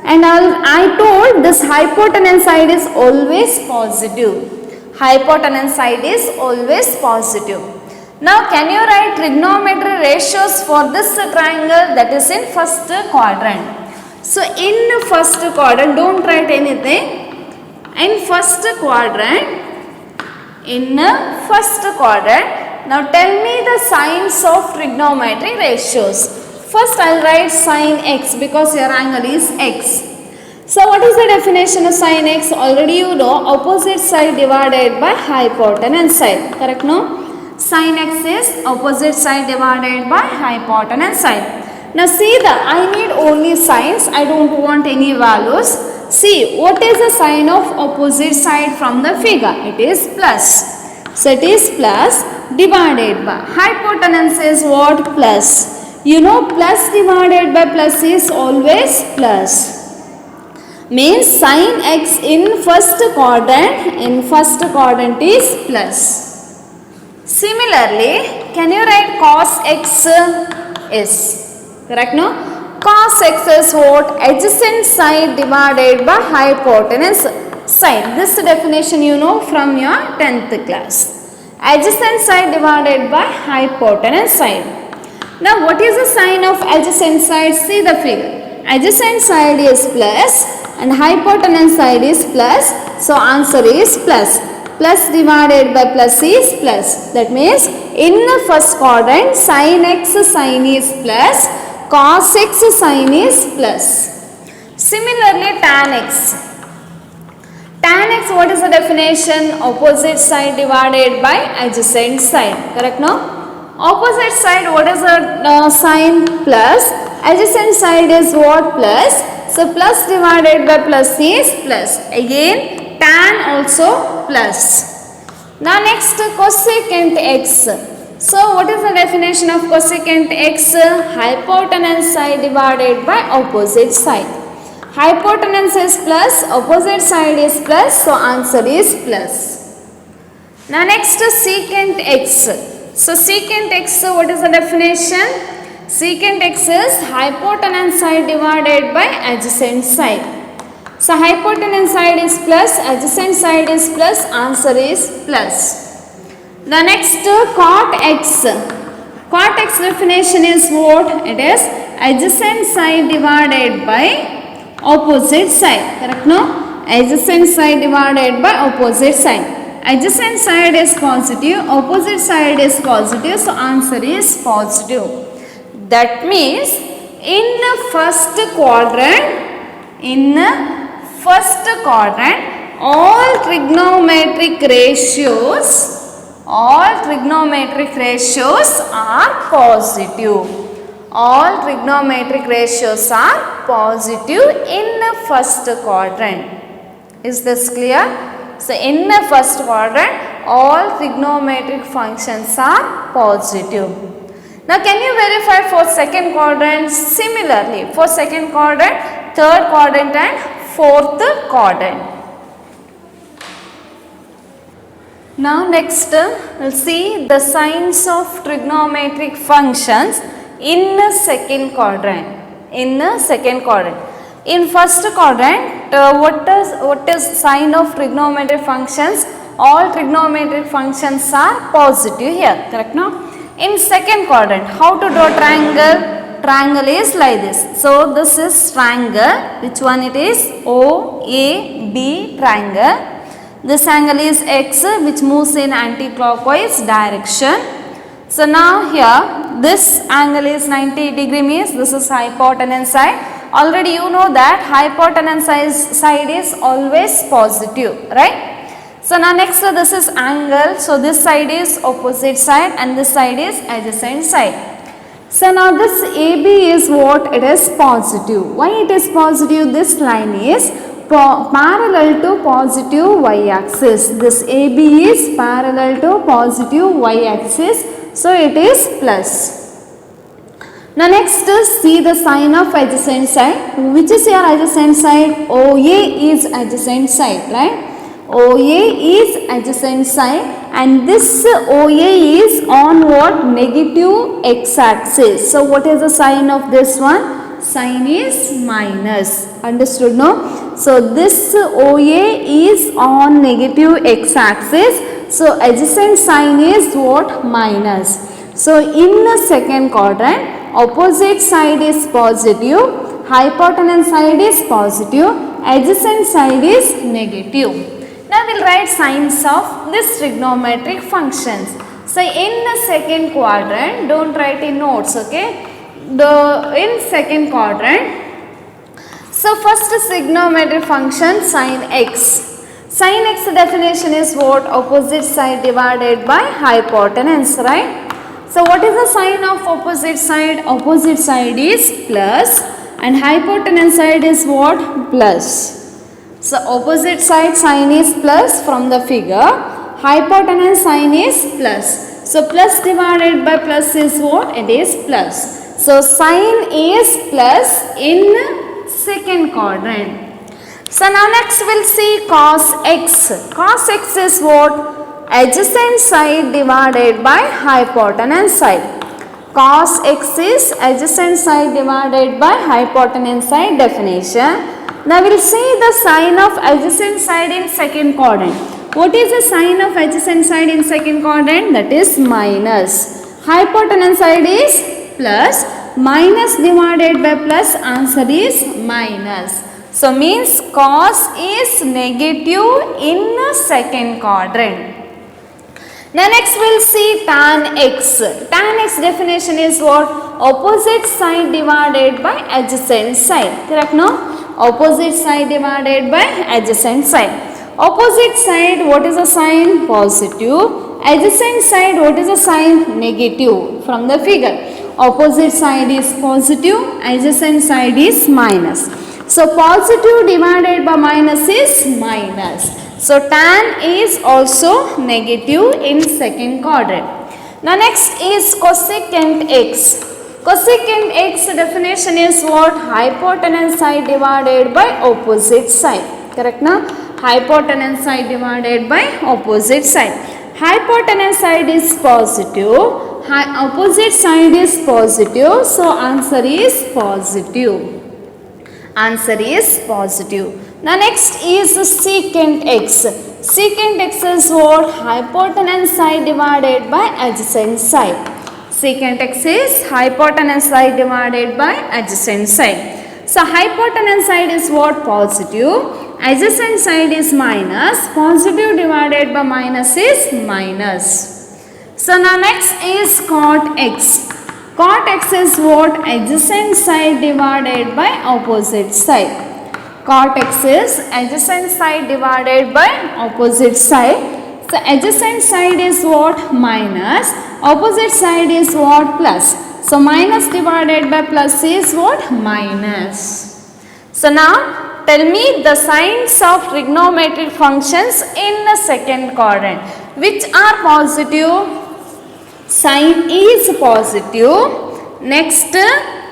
And I told this hypotenuse side is always positive. Hypotenuse side is always positive. Now can you write trigonometry ratios for this triangle that is in first quadrant? So in first quadrant, don't write anything. In first quadrant, now tell me the signs of trigonometry ratios. First I will write sin x because your angle is x. So what is the definition of sin x? Already you know, opposite side divided by hypotenuse side. Correct no? Sin x is opposite side divided by hypotenuse side. Now see I need only signs. I don't want any values. See, what is the sign of opposite side from the figure? It is plus. So it is plus divided by. Hypotenuse is what? Plus. You know, plus divided by plus is always plus. Means sin x in first quadrant is plus. Similarly, can you write cos x is? Correct no? Cos x is what? Adjacent side divided by hypotenuse side. This definition you know from your 10th class. Adjacent side divided by hypotenuse side. Now what is the sign of adjacent side? See the figure. Adjacent side is plus and hypotenuse side is plus. So answer is plus. Plus divided by plus is plus. That means in the first quadrant sin x sin is plus, cos x sin is plus. Similarly tan x. Tan x, what is the definition? Opposite side divided by adjacent side. Correct no? Opposite side, what is the sign? Plus. Adjacent side is what? Plus. So plus divided by plus is plus. Again tan also plus. Now next cosecant x. So what is the definition of cosecant x? Hypotenuse side divided by opposite side. Hypotenuse is plus, opposite side is plus, so answer is plus. Now next secant x. So secant x, what is the definition? Secant x is hypotenuse side divided by adjacent side. So hypotenuse side is plus, adjacent side is plus, answer is plus. The next cot x. Cot x definition is what? It is adjacent side divided by opposite side. Correct no? Adjacent side divided by opposite side. Adjacent side is positive, opposite side is positive, so answer is positive. That means in the first quadrant, all trigonometric ratios are positive. All trigonometric ratios are positive in the first quadrant. Is this clear? So in the first quadrant, all trigonometric functions are positive. Now can you verify for second quadrant? Similarly, for second quadrant, third quadrant and fourth quadrant. Now next we'll see the signs of trigonometric functions in the second quadrant. In first quadrant, what is sign of trigonometric functions? All trigonometric functions are positive here. Correct no? In second quadrant, how to draw triangle? Triangle is like this. So this is triangle. Which one it is? OAB triangle. This angle is x, which moves in anti-clockwise direction. So now here this angle is 90 degree, means this is hypotenuse side. Already you know that hypotenuse side is always positive, right? So now next this is angle. So this side is opposite side and this side is adjacent side. So now this AB is what? It is positive. Why it is positive? This line is parallel to positive y-axis. This AB is parallel to positive y-axis. So it is plus. Now next see the sign of adjacent side. Which is your adjacent side? OA is adjacent side, right? OA is adjacent side and this OA is on what? Negative x-axis. So what is the sign of this one? Sign is minus. Understood no? So this OA is on negative x-axis. So adjacent sign is what? Minus. So in the second quadrant, opposite side is positive, hypotenuse side is positive, adjacent side is negative. Now we will write signs of this trigonometric functions. So in the second quadrant, don't write in notes, okay? In second quadrant, so first trigonometric function sin x. Sin x definition is what? Opposite side divided by hypotenuse, right? So what is the sign of opposite side? Opposite side is plus and hypotenuse side is what? Plus. So opposite side sign is plus from the figure. Hypotenuse sign is plus. So plus divided by plus is what? It is plus. So sign is plus in second quadrant. So now next we'll see cos x. Cos x is what? Adjacent side divided by hypotenuse side. Cos x is adjacent side divided by hypotenuse side definition. Now we will see the sign of adjacent side in second quadrant. What is the sign of adjacent side in second quadrant? That is minus. Hypotenuse side is plus. Minus divided by plus, answer is minus. So means cos is negative in second quadrant. Now next we will see tan x. Tan x definition is what? Opposite side divided by adjacent side. Correct, no? Opposite side divided by adjacent side. Opposite side, what is the sign? Positive. Adjacent side, what is the sign? Negative. From the figure, opposite side is positive, adjacent side is minus. So positive divided by minus is minus. So tan is also negative in second quadrant. Now next is cosecant x. Cosecant x definition is what? Hypotenuse side divided by opposite side. Correct, na? Hypotenuse side divided by opposite side. Hypotenuse side is positive. Opposite side is positive. So answer is positive. Answer is positive. Now next is secant x. Secant x is what? Hypotenuse side divided by adjacent side. Secant x is hypotenuse side divided by adjacent side. So hypotenuse side is what? Positive. Adjacent side is minus. Positive divided by minus is minus. So now next is cot x. Cot x is what? Adjacent side divided by opposite side. Cot x is adjacent side divided by opposite side. So adjacent side is what? Minus. Opposite side is what? Plus. So minus divided by plus is what? Minus. So now tell me the signs of trigonometric functions in the second quadrant. Which are positive? Sine is positive. Next,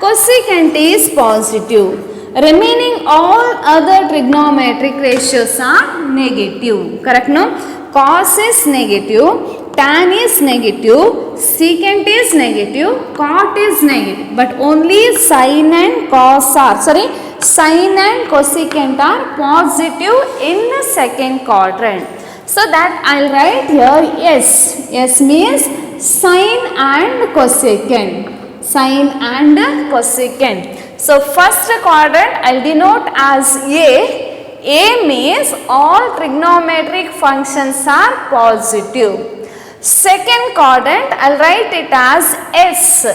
cosecant is positive. Remaining all other trigonometric ratios are negative. Correct, no? Cos is negative, tan is negative, secant is negative, cot is negative. But only sine and cos are, sine and cosecant are positive in the second quadrant. So that I will write here yes. Yes means sine and cosecant. Sine and cosecant. So first quadrant I will denote as A. A means all trigonometric functions are positive. Second quadrant I will write it as S.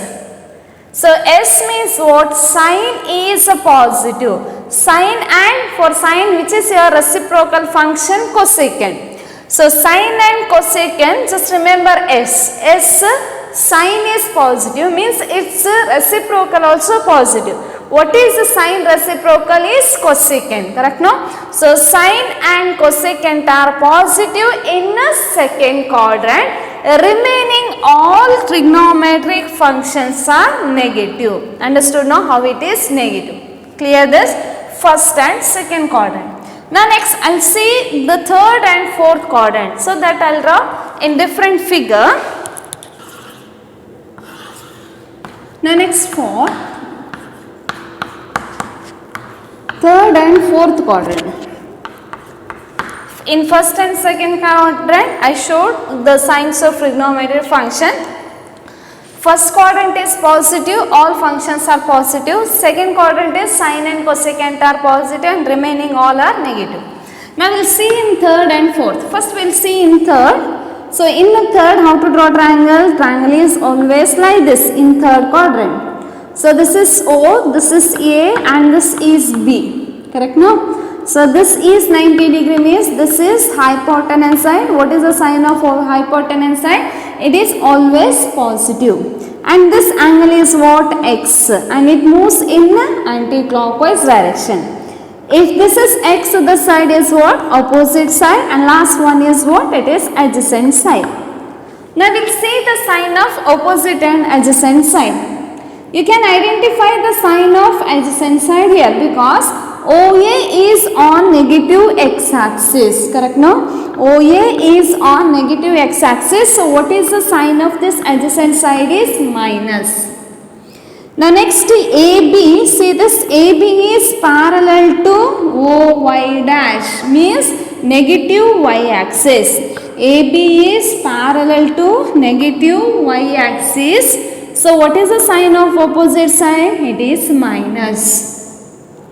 So S means what? Sine is positive. Sine and for sine which is your reciprocal function? Cosecant. So sine and cosecant, just remember S. S, sine is positive means its reciprocal also positive. What is the sine reciprocal is cosecant, correct, no? So sine and cosecant are positive in the second quadrant. Remaining all trigonometric functions are negative. Understood now how it is negative? Clear this? First and second quadrant. Now next I will see the third and fourth quadrant. So that I will draw in different figure. Now next for third and fourth quadrant. In first and second quadrant I showed the signs of trigonometric function. First quadrant is positive, all functions are positive. Second quadrant is sine and cosecant are positive and remaining all are negative. Now we will see in third and fourth. First we will see in third. So in the third, how to draw triangle? Triangle is always like this in third quadrant. So this is O, this is A and this is B. Correct, no? So this is 90 degree means this is hypotenuse side. What is the sign of hypotenuse side? It is always positive. And this angle is what? X. And it moves in anti-clockwise direction. If this is X, this side is what? Opposite side. And last one is what? It is adjacent side. Now we will see the sign of opposite and adjacent side. You can identify the sign of adjacent side here because OA is on negative x-axis, correct no? OA is on negative x-axis. So what is the sign of this adjacent side is minus. Now next AB, see this AB is parallel to OY dash, means negative y axis. AB is parallel to negative y axis. So what is the sign of opposite side? It is minus.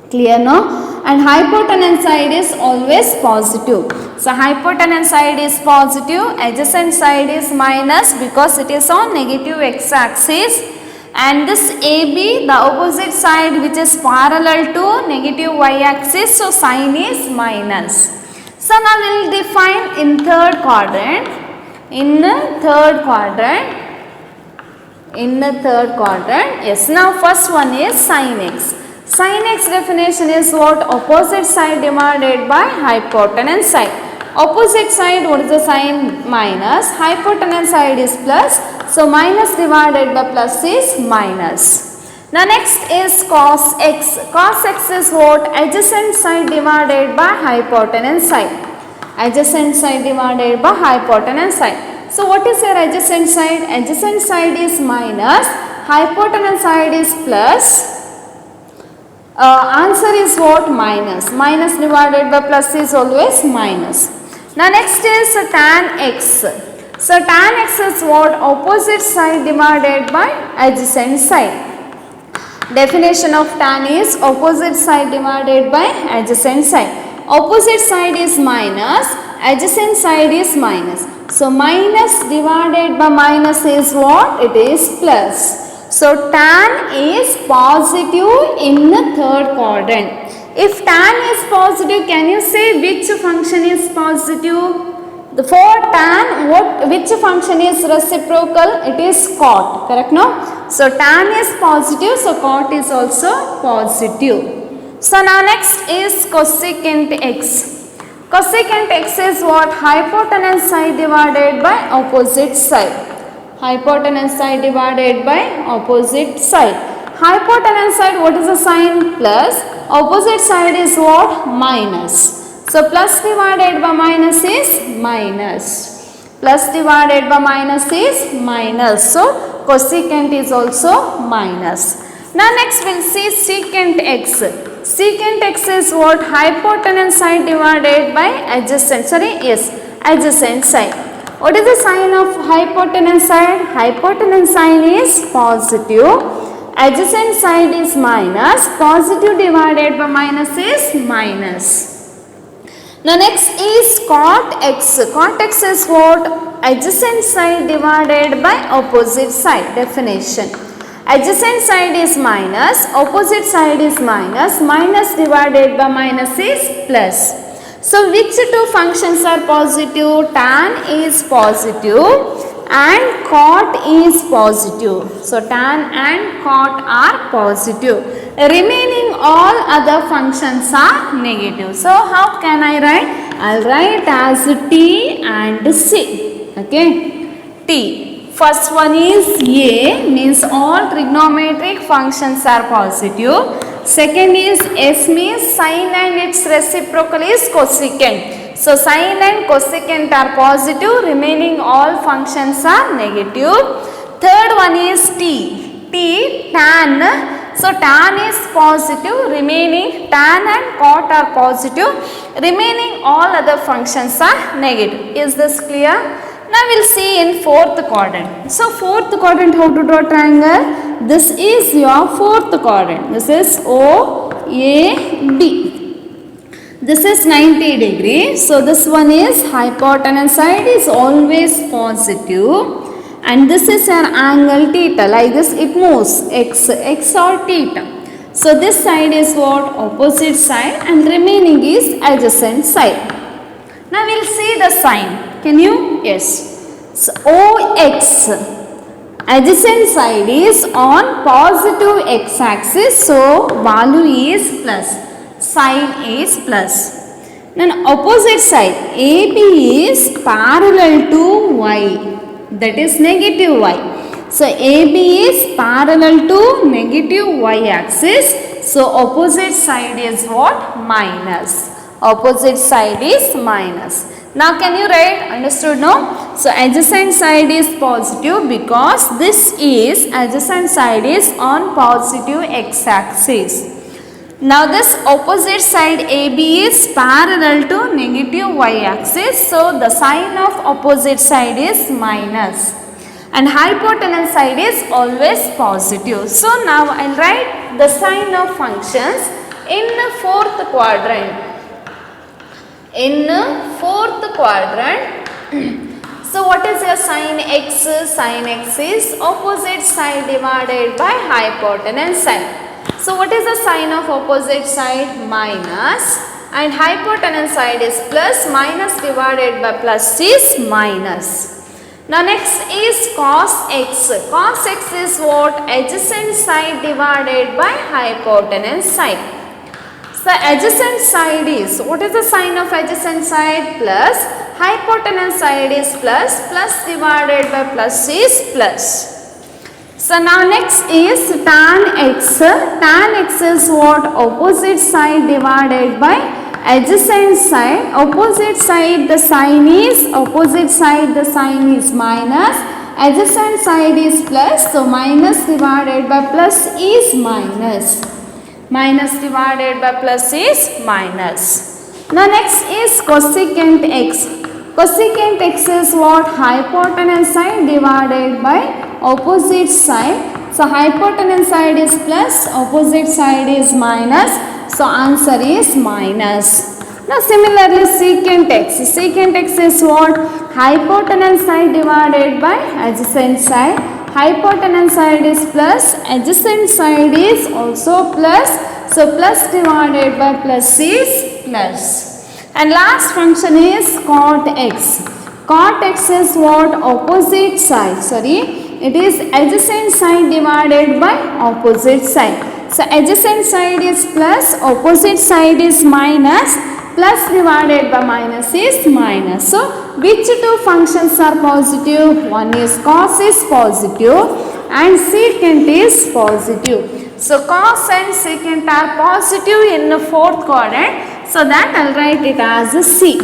Clear no? And hypotenuse side is always positive. So hypotenuse side is positive, adjacent side is minus because it is on negative x-axis. And this AB, the opposite side which is parallel to negative y-axis, so sign is minus. So now we will define in third quadrant. In the third quadrant, yes. Now first one is sin x. Sin x definition is what? Opposite side divided by hypotenuse side. Opposite side, what is the sign? Minus. Hypotenuse side is plus. So minus divided by plus is minus. Now next is cos x. Cos x is what? Adjacent side divided by hypotenuse side. Adjacent side divided by hypotenuse side. So what is your adjacent side? Adjacent side is minus. Hypotenuse side is plus. Answer is what? Minus. Minus divided by plus is always minus. Now next is tan x. So tan x is what? Opposite side divided by adjacent side. Definition of tan is opposite side divided by adjacent side. Opposite side is minus, adjacent side is minus. So minus divided by minus is what? It is plus. So tan is positive in the third quadrant. If tan is positive, can you say which function is positive? For tan, which function is reciprocal? It is cot, correct no? So tan is positive, so cot is also positive. So now next is cosecant x. Cosecant x is what? Hypotenuse side divided by opposite side. Hypotenuse side divided by opposite side. Hypotenuse side, what is the sign? Plus. Opposite side is what? Minus. So plus divided by minus is minus. Plus divided by minus is minus. So cosecant is also minus. Now next we will see secant x. Secant x is what? Hypotenuse side divided by adjacent. Adjacent side. What is the sign of hypotenuse side? Hypotenuse sign is positive. Adjacent side is minus. Positive divided by minus is minus. Now next is cot x. Cot x is what? Adjacent side divided by opposite side. Definition. Adjacent side is minus. Opposite side is minus. Minus divided by minus is plus. So which two functions are positive? Tan is positive and cot is positive. So tan and cot are positive. Remaining all other functions are negative. So how can I write? I will write as T and C. Okay. T. First one is A, means all trigonometric functions are positive. Second is S, means sine and its reciprocal is cosecant. So sine and cosecant are positive, remaining all functions are negative. Third one is T. T, tan. So tan is positive, remaining tan and cot are positive, remaining all other functions are negative. Is this clear? Now we will see in fourth quadrant. So fourth quadrant, how to draw triangle? This is your fourth quadrant. This is OAB. This is 90 degrees. So this one is hypotenuse side is always positive. And this is an angle theta. Like this it moves x or theta. So this side is what? Opposite side, and remaining is adjacent side. Now we will see the sign. Can you? Yes. So OX. Adjacent side is on positive x-axis. So value is plus. Sign is plus. Then opposite side AB is parallel to Y. That is negative Y. So AB is parallel to negative Y axis. So opposite side is what? Minus. Opposite side is minus. Now can you write? Understood, no? So adjacent side is positive because this is adjacent side is on positive x-axis. Now this opposite side AB is parallel to negative y-axis. So the sign of opposite side is minus. And hypotenuse side is always positive. So now I will write the sign of functions in the fourth quadrant. In the fourth quadrant, so what is your sign x? Sign x is opposite side divided by hypotenuse side. So what is the sign of opposite side? Minus, and hypotenuse side is plus. Minus divided by plus is minus. Now next is cos x. Cos x is what? Adjacent side divided by hypotenuse side. So adjacent side is, what is the sign of adjacent side? Plus. Hypotenuse side is plus. Plus divided by plus is plus. So now next is tan x. Tan x is what? Opposite side divided by adjacent side. Opposite side the sign is minus. Adjacent side is plus. So minus divided by plus is minus. Minus divided by plus is minus. Now next is cosecant x. Cosecant x is what? Hypotenuse side divided by opposite side. So hypotenuse side is plus, opposite side is minus. So answer is minus. Now similarly secant x. Secant x is what? Hypotenuse side divided by adjacent side. Hypotenuse side is plus, adjacent side is also plus. So plus divided by plus is plus. And last function is cot x. Cot x is what? Opposite side. It is adjacent side divided by opposite side. So adjacent side is plus, opposite side is minus. Plus divided by minus is minus. So which two functions are positive? One is cos is positive and secant is positive. So cos and secant are positive in the fourth quadrant. So that I will write it as a C.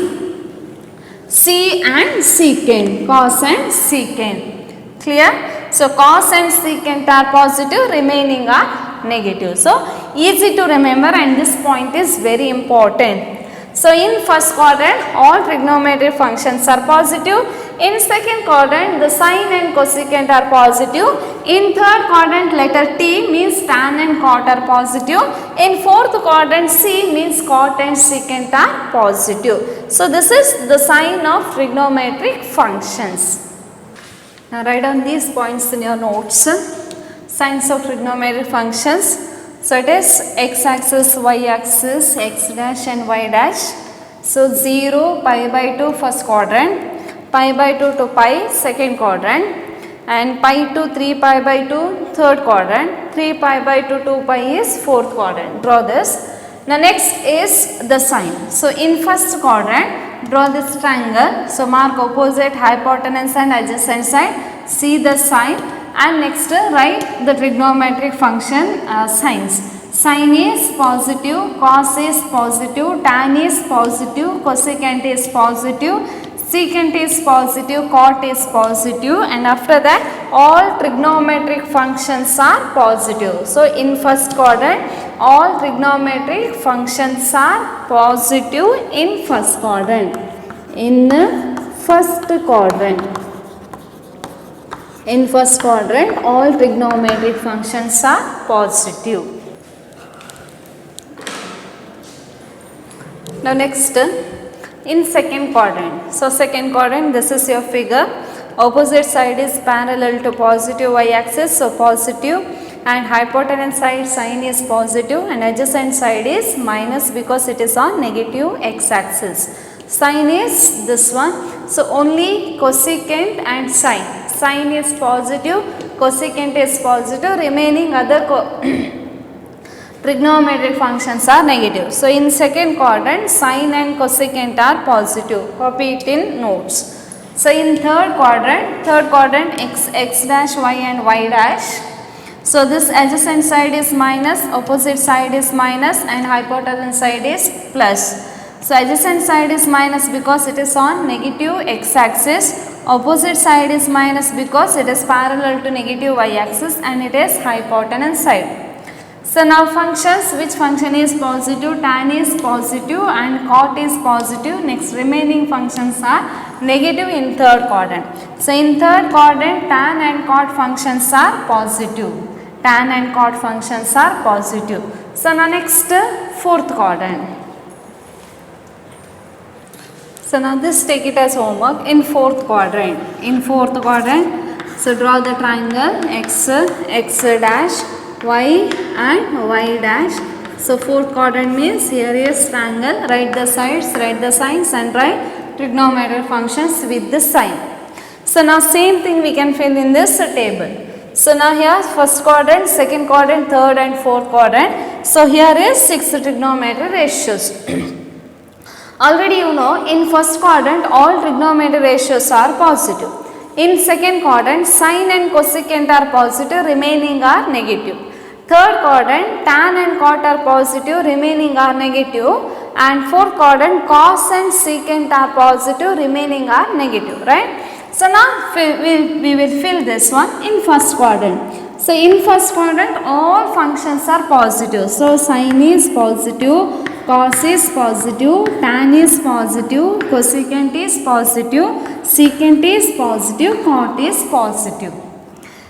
C and secant. Cos and secant. Clear? So cos and secant are positive, remaining are negative. So easy to remember, and this point is very important. So in first quadrant all trigonometric functions are positive. In second quadrant the sine and cosecant are positive. In third quadrant letter T means tan and cot are positive. In fourth quadrant C means cot and secant are positive. So this is the sign of trigonometric functions. Now write down these points in your notes. Signs of trigonometric functions. So it is x-axis, y-axis, x dash and y dash. So 0, pi by 2 first quadrant, pi by 2 to pi second quadrant, and pi to 3 pi by 2 third quadrant, 3 pi by 2 2 pi is fourth quadrant. Draw this. Now next is the sign. So in first quadrant draw this triangle. So mark opposite, hypotenuse and adjacent side. See the sign. And next write the trigonometric function signs. Sine is positive, cos is positive, tan is positive, cosecant is positive, secant is positive, cot is positive, and after that all trigonometric functions are positive. So in first quadrant all trigonometric functions are positive in first quadrant. In first quadrant. In first quadrant all trigonometric functions are positive. Now next in second quadrant. So second quadrant, this is your figure. Opposite side is parallel to positive y-axis, so positive, and hypotenuse side sine is positive and adjacent side is minus because it is on negative x-axis. Sine is this one, so only cosecant and sine. Sine is positive, cosecant is positive, remaining other trigonometric functions are negative. So in second quadrant sine and cosecant are positive. Copy it in notes. So in third quadrant x dash y and y dash. So this adjacent side is minus, opposite side is minus, and hypotenuse side is plus. So adjacent side is minus because it is on negative x-axis. Opposite side is minus because it is parallel to negative y-axis and it is hypotenuse side. So now functions, which function is positive? Tan is positive and cot is positive. Next remaining functions are negative in third quadrant. So in third quadrant, tan and cot functions are positive. Tan and cot functions are positive. So now next fourth quadrant. So now this take it as homework in fourth quadrant. In fourth quadrant, so draw the triangle x dash, y and y dash. So fourth quadrant means here is triangle, write the sides, write the signs and write trigonometric functions with the sign. So now same thing we can fill in this table. So now here first quadrant, second quadrant, third and fourth quadrant. So here is 6 trigonometric ratios. Already you know in first quadrant all trigonometric ratios are positive. In second quadrant sine and cosecant are positive, remaining are negative. Third quadrant tan and cot are positive, remaining are negative. And fourth quadrant cos and secant are positive, remaining are negative, right? So now we will fill this one in first quadrant. So in first quadrant all functions are positive. So sine is positive, cos is positive, tan is positive, cosecant is positive, secant is positive, cot is positive.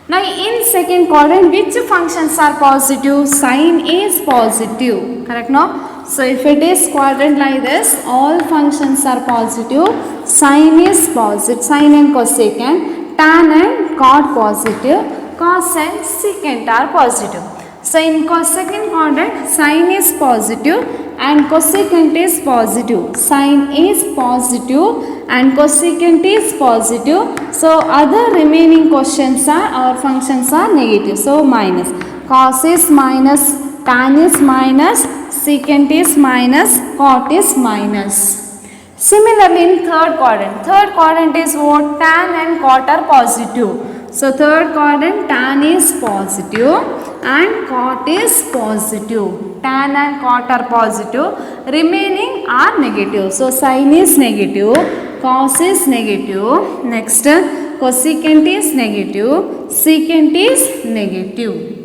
Now in second quadrant which functions are positive? Sine is positive, correct no? So if it is quadrant like this, all functions are positive. Sine is positive, sine and cosecant, tan and cot positive, cos and secant are positive. So in second quadrant sine is positive and cosecant is positive. Sine is positive and cosecant is positive. So other remaining questions are or functions are negative. So minus. Cos is minus, tan is minus, secant is minus, cot is minus. Similarly in third quadrant is what? Tan and cot are positive. So third quadrant tan is positive and cot is positive. Tan and cot are positive, remaining are negative. So sine is negative, cos is negative, next cosecant is negative, secant is negative.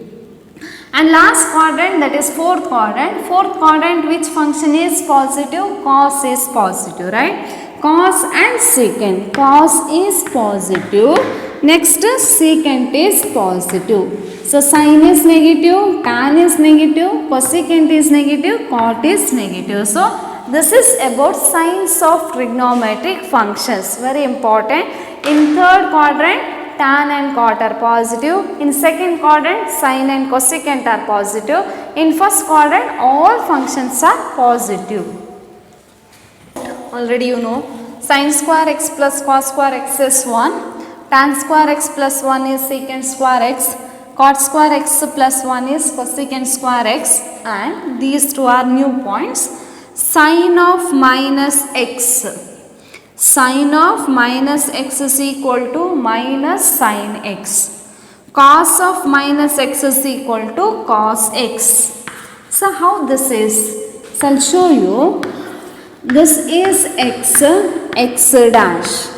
And last quadrant, that is fourth quadrant which function is positive? Cos is positive, right? Cos and secant. Cos is positive, next secant is positive. So sine is negative, tan is negative, cosecant is negative, cot is negative. So this is about signs of trigonometric functions, very important. In third quadrant tan and cot are positive, in second quadrant sine and cosecant are positive, in first quadrant all functions are positive. Already you know sin square x plus cos square x is 1, tan square x plus 1 is secant square x, cot square x plus 1 is cosecant square x, and these two are new points. Sine of minus x. Sine of minus x is equal to minus sine x. Cos of minus x is equal to cos x. So how this is? So I'll show you. This is x, x dash.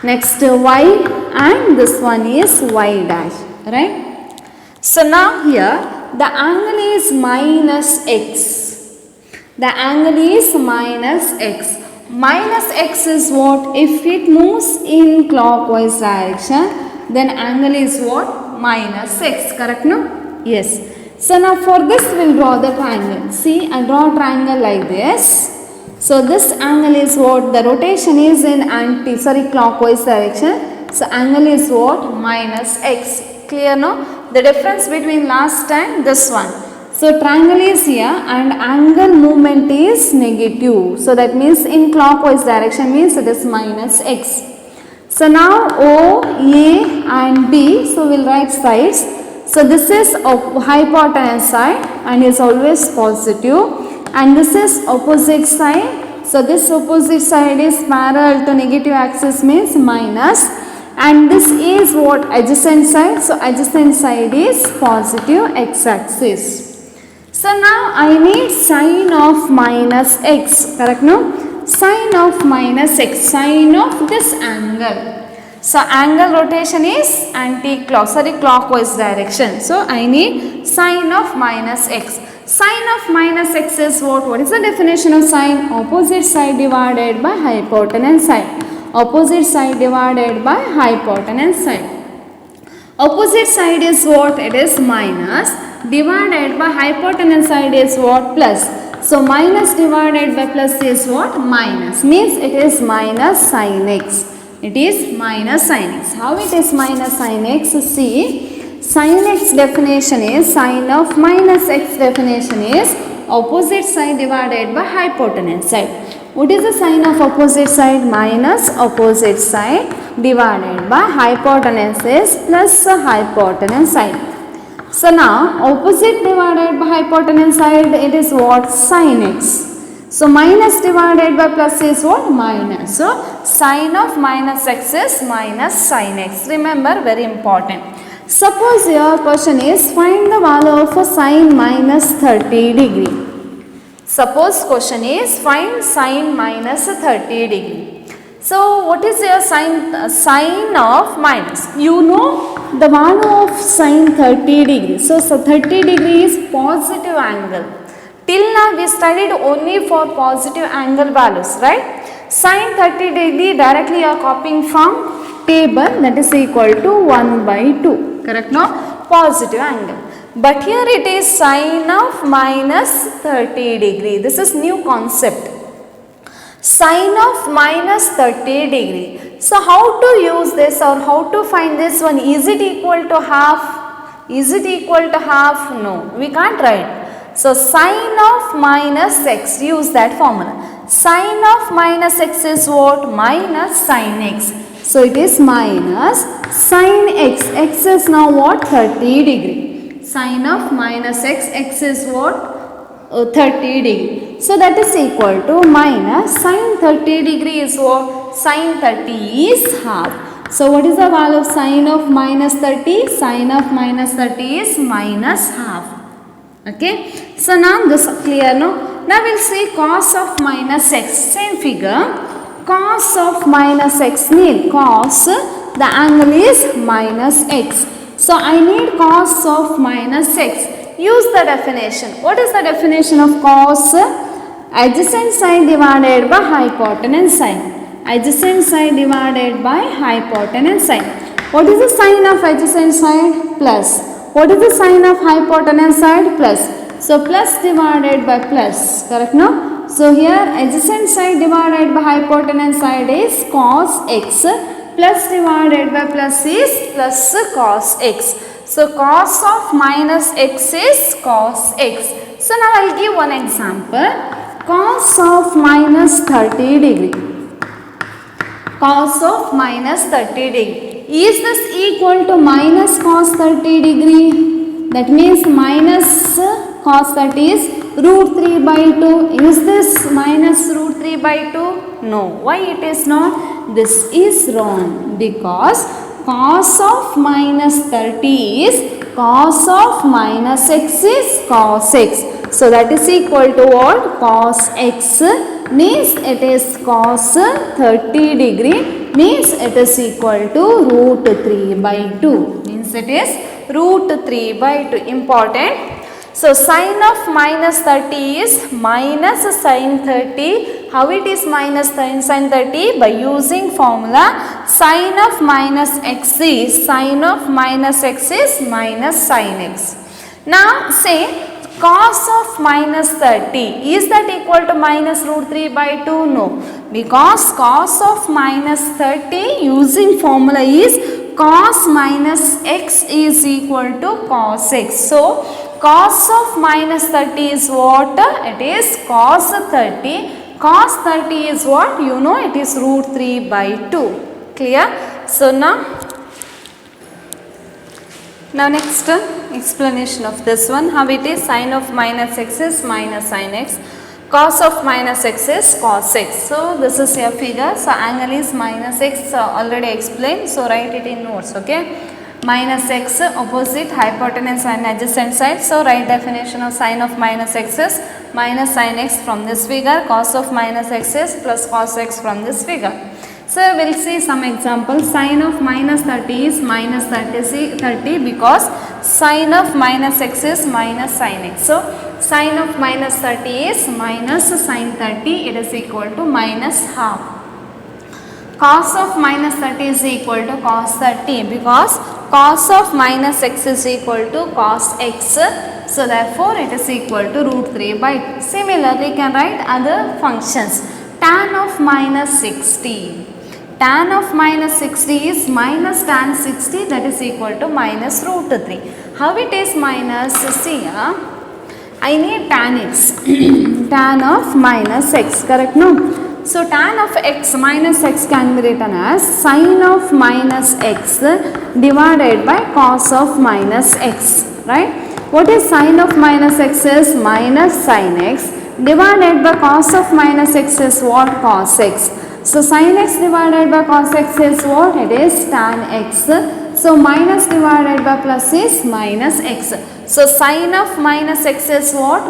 Next y, and this one is y dash, right? So now here the angle is minus x. The angle is minus x. Minus x is what? If it moves in clockwise direction, then angle is what? Minus x, correct no? Yes. So now for this we will draw the triangle. See, I draw a triangle like this. So this angle is what? The rotation is in clockwise direction. So angle is what? Minus x. Clear no? The difference between last and this one. So triangle is here and angle movement is negative. So that means in clockwise direction means it is minus x. So now O, A and B. So we will write sides. So this is hypotenuse side and is always positive. And this is opposite side. So this opposite side is parallel to negative axis means minus. and this is what? Adjacent side. So adjacent side is positive x-axis. So now I need sine of minus x, correct no? Sine of minus x, sine of this angle. So angle rotation is clockwise direction. So I need sine of minus x. Sine of minus x is what? What is the definition of sine? Opposite side divided by hypotenuse side. Opposite side divided by hypotenuse side. Opposite side is what? It is minus, divided by hypotenuse side is what? Plus. So minus divided by plus is what? Minus. Means it is minus sin x. It is minus sin x. How it is minus sin x? See, sin x definition is, sin of minus x definition is opposite side divided by hypotenuse side. What is the sign of opposite side? Minus opposite side divided by hypotenuse is plus hypotenuse side. So now opposite divided by hypotenuse side, it is what? Sin x. So minus divided by plus is what? Minus. So sine of minus x is minus sin x. Remember, very important. Suppose your question is find the value of a sine minus 30 degree. Suppose question is find sine minus 30 degree. So what is your sine of minus? You know the value of sine 30 degree. So 30 degree is positive angle. Till now we studied only for positive angle values, right? Sine 30 degree directly you are copying from table, that is equal to 1 by 2. Correct no? Positive angle. But here it is sine of minus 30 degree. This is new concept. Sine of minus 30 degree. So how to use this or how to find this one? Is it equal to half? Is it equal to half? No, we can't write. So sine of minus x, use that formula. Sine of minus x is what? Minus sin x. So it is minus sin x. X is now what? 30 degree. Sine of minus x, x is what? 30 degree. So that is equal to minus sin 30 degree is what? Sin 30 is half. So what is the value of sine of minus 30? Sine of minus 30 is minus half. Okay. So now this clear no? Now we'll see cos of minus x. Same figure. Cos of minus x means cos, the angle is minus x. So I need cos of minus x. Use the definition. What is the definition of cos? Adjacent side divided by hypotenuse side. Adjacent side divided by hypotenuse side. What is the sign of adjacent side? Plus. What is the sign of hypotenuse side? Plus. So plus divided by plus. Correct no? So here adjacent side divided by hypotenuse side is cos x. Plus divided by plus is plus cos x. So cos of minus x is cos x. So now I will give one example. Cos of minus 30 degree. Cos of minus 30 degree. Is this equal to minus cos 30 degree? That means minus cos 30 is root 3 by 2. Is this minus root 3 by 2? No. Why it is not? This is wrong because cos of minus 30 is cos of minus x is cos x. So that is equal to what? Cos x means it is cos 30 degree means it is equal to root 3 by 2. Means it is root 3 by 2. Important. So sine of minus 30 is minus sin 30. How it is minus sin 30? By using formula sine of minus x is sine of minus x is minus sin x. Now say cos of minus 30. Is that equal to minus root 3 by 2? No. Because cos of minus 30 using formula is cos minus x is equal to cos x. So cos of minus 30 is what? It is cos 30. Cos 30 is what? You know it is root 3 by 2. Clear? So now next explanation of this one. How it is? Sine of minus x is minus sin x. Cos of minus x is cos x. So this is your figure. So angle is minus x, already explained. So write it in notes, okay. Minus x, opposite, hypotenuse and adjacent side. So write definition of sine of minus x is minus sin x from this figure. Cos of minus x is plus cos x from this figure. So we will see some examples. Sine of minus 30 is minus 30 because sine of minus x is minus sin x. So sine of minus 30 is minus sin 30, it is equal to minus half. Cos of minus 30 is equal to cos 30 because cos of minus x is equal to cos x. So therefore it is equal to root 3 by 2. Similarly, you can write other functions. Tan of minus 60. Tan of minus 60 is minus tan 60, that is equal to minus root 3. How it is minus? See, I need tan x. Tan of minus x, correct? No? So tan of x minus x can be written as sine of minus x divided by cos of minus x, right? What is sine of minus x is minus sin x divided by cos of minus x is what? Cos x. So sin x divided by cos x is what? It is tan x. So minus divided by plus is minus x. So sin of minus x is what?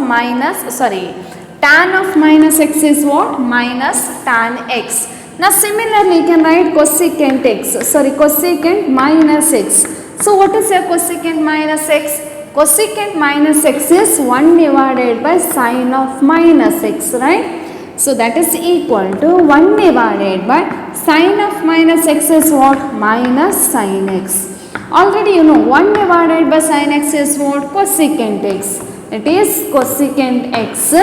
Tan of minus x is what? Minus tan x. Now similarly you can write cosecant x. Cosecant minus x. So what is your cosecant minus x? Cosecant minus x is 1 divided by sine of minus x, right? So that is equal to 1 divided by sine of minus x is what? Minus sin x. Already you know 1 divided by sin x is what? Cosecant x. It is cosecant x.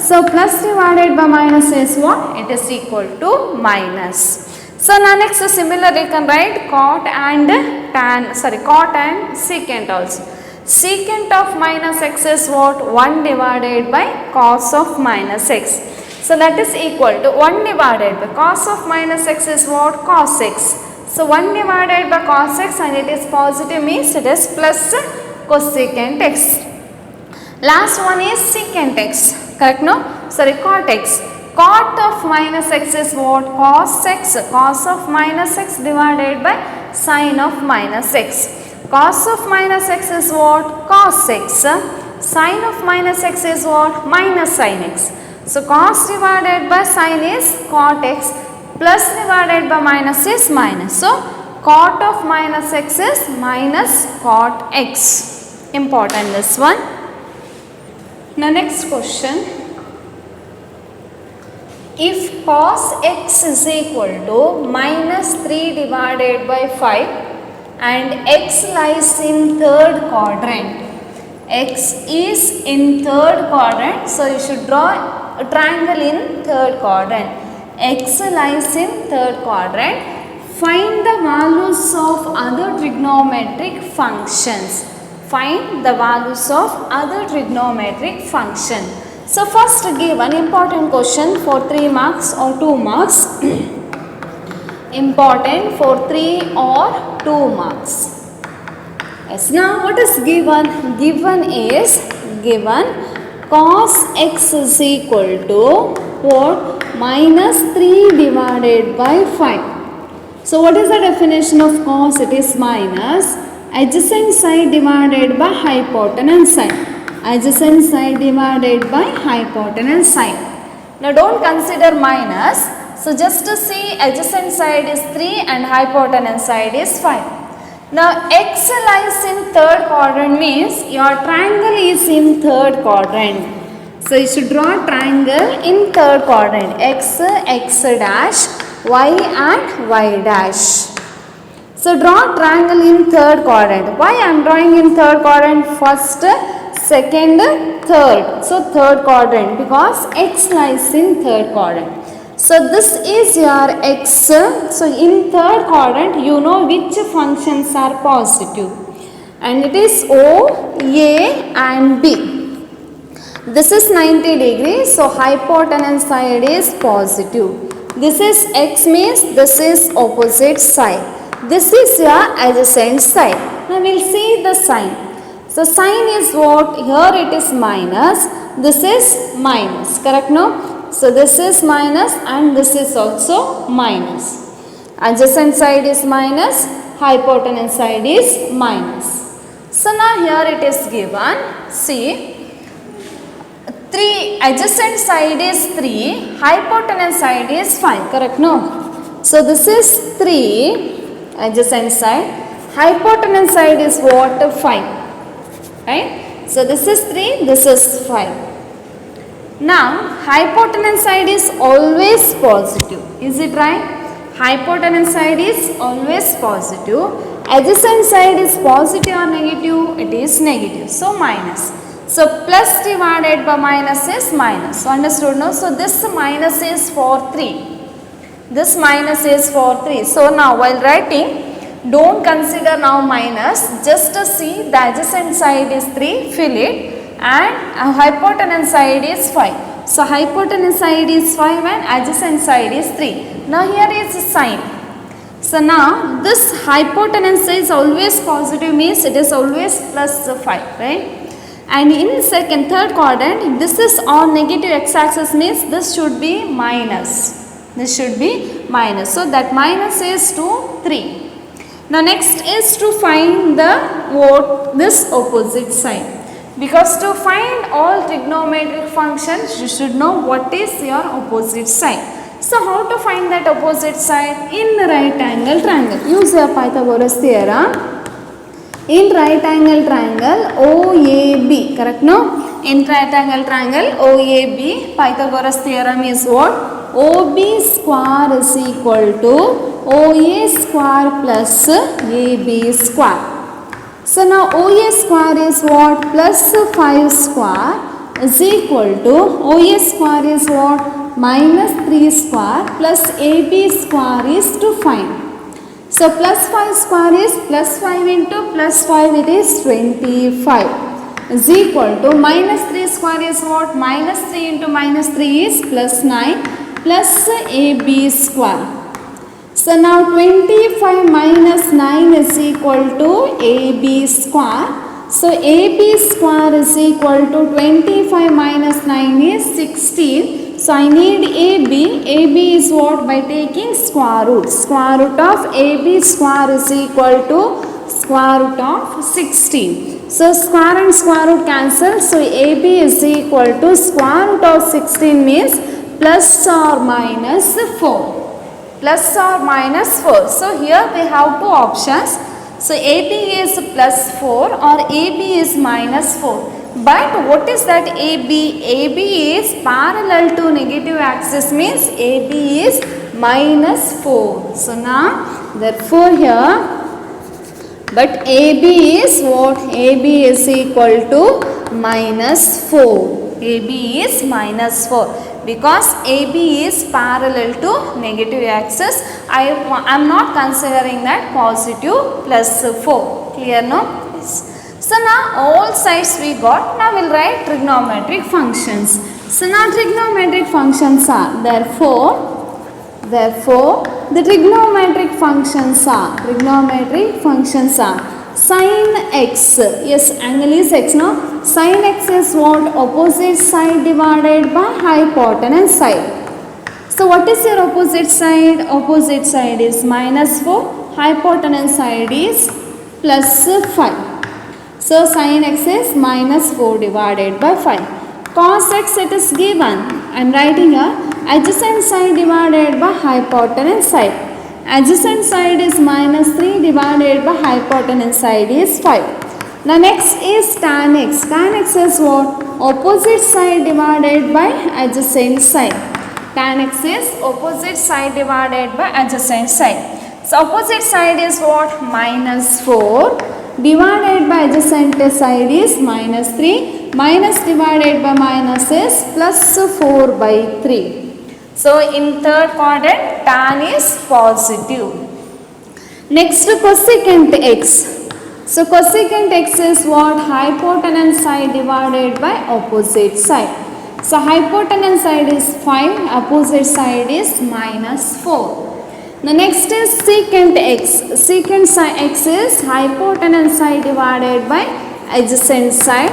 So plus divided by minus is what? It is equal to minus. So now next similarly you can write cot and secant also. Secant of minus x is what? 1 divided by cos of minus x. So that is equal to 1 divided by cos of minus x is what? Cos x. So 1 divided by cos x and it is positive means it is plus cosecant x. Last one is secant x, correct? No? Cot x. Cot of minus x is what? Cos x. Cos of minus x divided by sine of minus x. Cos of minus x is what? Cos x. Sine of minus x is what? Minus sin x. So cos divided by sine is cot x, plus divided by minus is minus. So cot of minus x is minus cot x. Important this one. Now next question. If cos x is equal to minus 3 divided by 5 and x lies in third quadrant. X is in third quadrant, so you should draw a triangle in third quadrant. X lies in third quadrant. Find the values of other trigonometric functions. Find the values of other trigonometric function. So first give an important question for 3 marks or 2 marks. Important for 3 or 2 marks. Yes, now what is given? Given is cos x is equal to what? Minus 3 divided by 5. So what is the definition of cos? It is minus adjacent side divided by hypotenuse side. Adjacent side divided by hypotenuse side. Now don't consider minus. So just to see, adjacent side is 3 and hypotenuse side is 5. Now x lies in third quadrant means your triangle is in third quadrant. So you should draw a triangle in third quadrant. X, x dash, y and y dash. So draw a triangle in third quadrant. Why I am drawing in third quadrant? First, second, third. So third quadrant because x lies in third quadrant. So this is your x. So in third quadrant you know which functions are positive. And it is O, A and B. This is 90 degrees. So hypotenuse side is positive. This is x means this is opposite side. This is your adjacent side. Now we will see the sign. So sign is what? Here it is minus. this is minus, correct no? So this is minus and this is also minus. Adjacent side is minus, hypotenuse side is minus. So now here it is given, see, 3 adjacent side is 3, hypotenuse side is 5, correct no? So this is 3 adjacent side, hypotenuse side is what? 5, right? So this is 3, this is 5. Now hypotenuse side is always positive, is it right? Hypotenuse side is always positive. Adjacent side is positive or negative? It is negative. So minus. So plus divided by minus is minus. So understood no? So this minus is for 3. This minus is for 3. So now while writing, don't consider now minus. Just see the adjacent side is 3, fill it, and hypotenuse side is 5. So hypotenuse side is 5 and adjacent side is 3. Now here is sign. So now this hypotenuse is always positive, means it is always plus 5, right? And in third quadrant, this is on negative x-axis, means this should be minus. This should be minus. So that minus is to 3. Now next is to find this opposite side. Because to find all trigonometric functions, you should know what is your opposite side. So how to find that opposite side? In right angle triangle. Use your Pythagoras theorem. In right angle triangle OAB, correct no? In right angle triangle OAB, Pythagoras theorem is what? OB square is equal to OA square plus AB square. So now OA square is what? Plus 5 square is equal to OA square is what? Minus 3 square plus AB square is to find. So plus 5 square is plus 5 into plus 5, it is 25 is equal to minus 3 square is what? Minus 3 into minus 3 is plus 9 plus AB square. So now 25 minus 9 is equal to AB square. So AB square is equal to 25 minus 9 is 16. So I need AB. AB is what? By taking square root. Square root of AB square is equal to square root of 16. So square and square root cancel. So AB is equal to square root of 16 means plus or minus 4. Plus or minus 4. So here we have two options. So AB is plus 4 or AB is minus 4. But what is that AB? AB is parallel to negative axis, means AB is minus 4. So now therefore here, but AB is what? AB is equal to minus 4. AB is minus 4. Because AB is parallel to negative axis, I am not considering that positive plus 4. Clear no? Yes. So now all sides we got. Now we will write trigonometric functions. So now trigonometric functions are, therefore the trigonometric functions are sin x, yes, angle is x, no? Sin x is what? Opposite side divided by hypotenuse side. So what is your opposite side? Opposite side is minus 4, hypotenuse side is plus 5. So sin x is minus 4 divided by 5. Cos x it is given. I am writing here adjacent side divided by hypotenuse side. Adjacent side is minus 3 divided by hypotenuse side is 5. Now next is tan x. Tan x is what? Opposite side divided by adjacent side. Tan x is opposite side divided by adjacent side. So opposite side is what? Minus 4 divided by adjacent side is minus 3. Minus divided by minus is plus 4 by 3. So in third quadrant tan is positive. Next cosecant x. So cosecant x is what? Hypotenuse side divided by opposite side. So hypotenuse side is 5, opposite side is minus 4. The next is secant x. Secant x is hypotenuse side divided by adjacent side.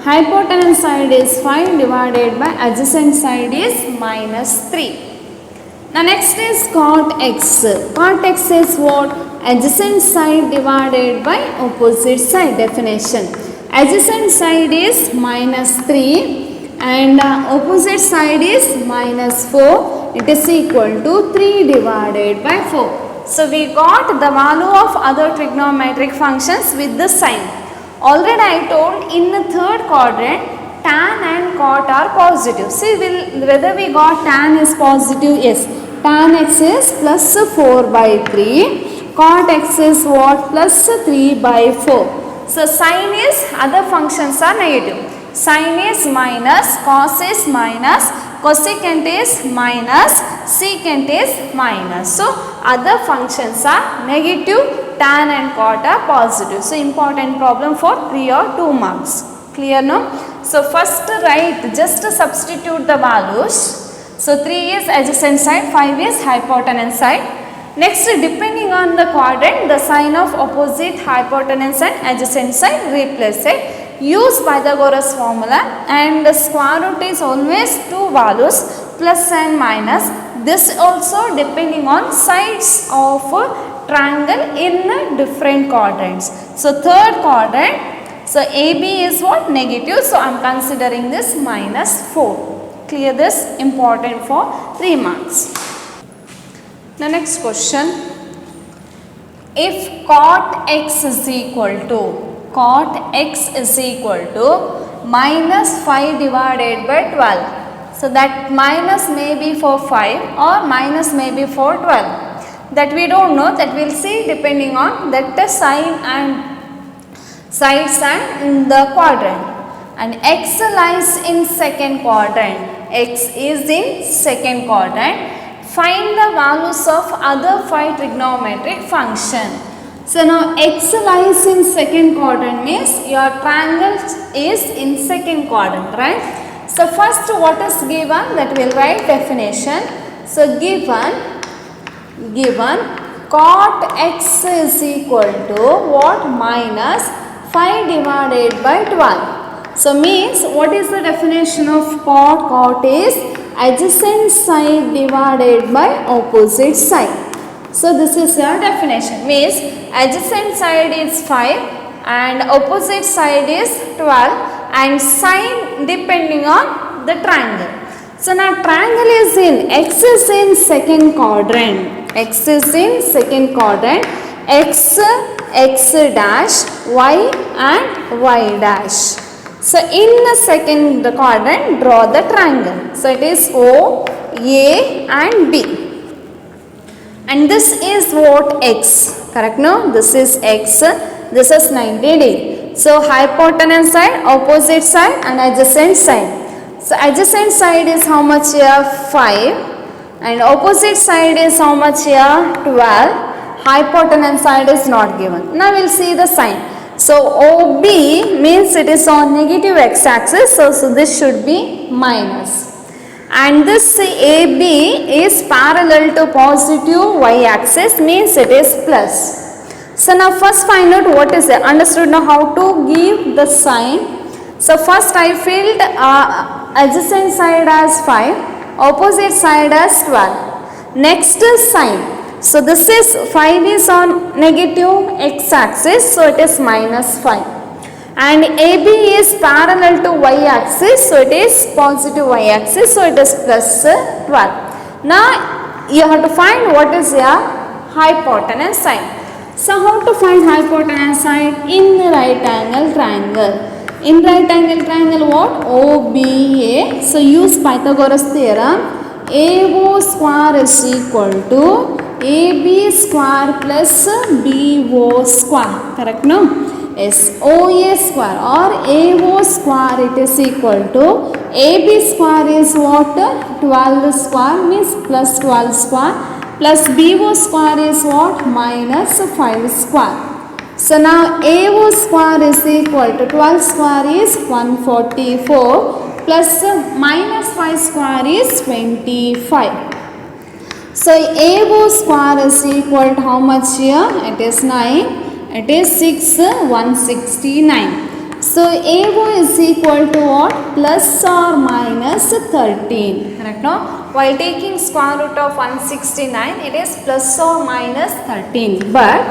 hypotenuse side is 5 divided by adjacent side is minus 3. Now next is cot x. Cot x is what? Adjacent side divided by opposite side. Definition. Adjacent side is minus 3 and opposite side is minus 4. It is equal to 3 divided by 4. So we got the value of other trigonometric functions with the sign. Already I told in the third quadrant tan and cot are positive. See whether we got tan is positive. Yes. Tan x is plus 4 by 3. Cot x is what? Plus 3 by 4. So sin is, other functions are negative. Sin is minus, cos is minus, cosecant is minus, secant is minus. So other functions are negative, tan and cot are positive. So important problem for 3 or 2 marks. Clear no? So first write, just substitute the values. So 3 is adjacent side, 5 is hypotenuse side. Next, depending on the quadrant, the sign of opposite hypotenuse and adjacent side replace it. Use Pythagoras formula, and the square root is always 2 values, plus and minus. This also depending on sides of a triangle in different quadrants. So third quadrant, so AB is what? Negative. So I am considering this minus 4. Clear this? Important for 3 marks. The next question, if cot x is equal to minus 5 divided by 12. So that minus may be for 5 or minus may be for 12. That we don't know, that we will see depending on that sign and sides and the quadrant. And x lies in second quadrant. X is in second quadrant. Find the values of other 5 trigonometric function. So now x lies in second quadrant means your triangle is in second quadrant, right? So first what is given, that will write definition. So given cot x is equal to what? Minus 5 divided by 12. So means what is the definition of cot? Cot is adjacent side divided by opposite side. So this is your definition. Means adjacent side is 5 and opposite side is 12 and sign depending on the triangle. So now triangle is in, x is in second quadrant. X is in second quadrant. X dash, y and y dash. So in the second quadrant, draw the triangle. So it is O, A and B. And this is what? X. Correct no? This is x. This is 90 degree. So hypotenuse side, opposite side and adjacent side. So adjacent side is how much here? 5. And opposite side is how much here? 12. Hypotenuse side is not given. Now we will see the sign. So OB means it is on negative x-axis. So this should be minus. And this AB is parallel to positive y-axis, means it is plus. So now first find out what is it. Understood now how to give the sign. So first I filled adjacent side as 5, opposite side as 12. Next is sign. So this is 5 is on negative x-axis, so it is minus 5. And AB is parallel to y-axis, so it is positive y-axis, so it is plus 12. Now you have to find what is your hypotenuse side. So how to find hypotenuse side? In the right angle triangle. In right angle triangle what? OBA. So use Pythagoras theorem. AO square is equal to AB square plus BO square. Correct no? Yes. OA square or AO square, it is equal to AB square is what? 12 square means plus 12 square plus BO square is what? Minus 5 square. So now AO square is equal to 12 square is 144 plus minus 5 square is 25. So AO square is equal to how much here? It is 9. It is 6, 169. So AO is equal to what? Plus or minus 13. Correct, no? While taking square root of 169, it is plus or minus 13. But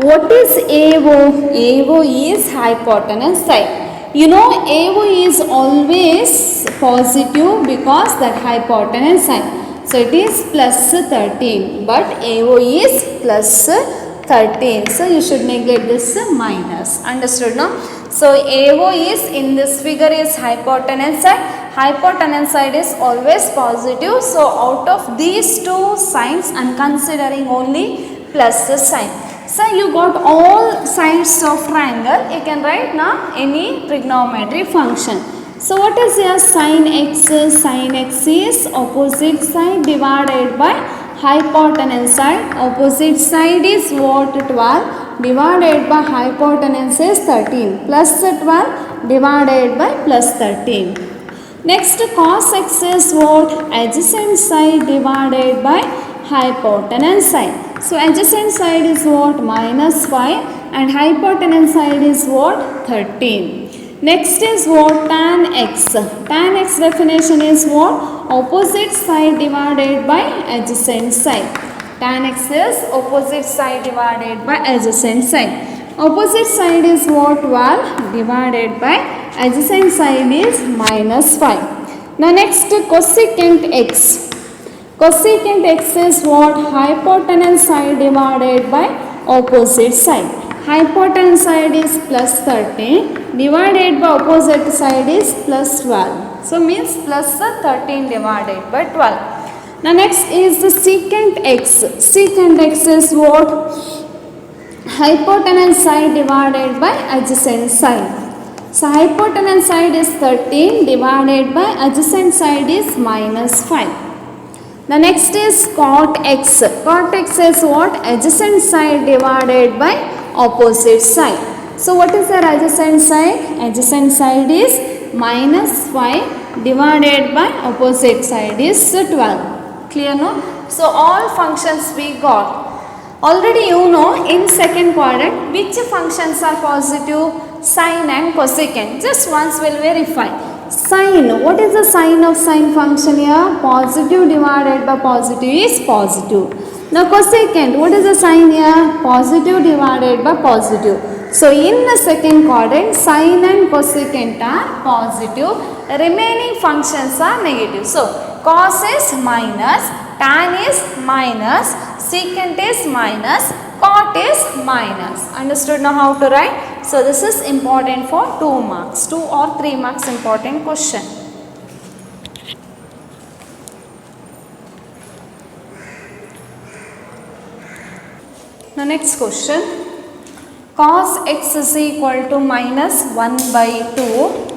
what is AO? AO is hypotenuse side. You know, AO is always positive because that hypotenuse side. So it is plus 13, but AO is plus 13. So you should neglect this minus. Understood, no? So AO is in this figure is hypotenuse side. Hypotenuse side is always positive. So out of these two signs, I am considering only plus sign. So you got all sides of triangle. You can write now any trigonometry function. So what is your sin x? Sin x is opposite side divided by hypotenuse side. Opposite side is what? 12 divided by hypotenuse is 13 plus 12 divided by plus 13. Next, cos x is what? Adjacent side divided by hypotenuse side. So adjacent side is what? Minus 5 and hypotenuse side is what? 13. Next is what? Tan x. Tan x definition is what? Opposite side divided by adjacent side. Tan x is opposite side divided by adjacent side. Opposite side is what? 12 divided by adjacent side is minus 5. Now next, cosecant x. Cosecant x is what? Hypotenuse side divided by opposite side. Hypotenuse side is plus 13 divided by opposite side is plus 12. So means plus 13 divided by 12. Now next is the secant x. Secant x is what? Hypotenuse side divided by adjacent side. So hypotenuse side is 13 divided by adjacent side is minus 5. The next is cot x. Cot x is what? Adjacent side divided by opposite side. So what is the adjacent side? Adjacent side is minus 5 divided by opposite side is 12. Clear, no? So all functions we got. Already you know in second quadrant which functions are positive? Sine and cosecant. Just once we'll verify. Sine. What is the sign of sine function here? Positive divided by positive is positive. Now cosecant. What is the sign here? Positive divided by positive. So in the second quadrant, sine and cosecant are positive. Remaining functions are negative. So cos is minus, tan is minus, secant is minus, cot is minus. Understood now how to write? So this is important for 2 marks, 2 or 3 marks important question. Now next question. Cos x is equal to minus 1 by 2.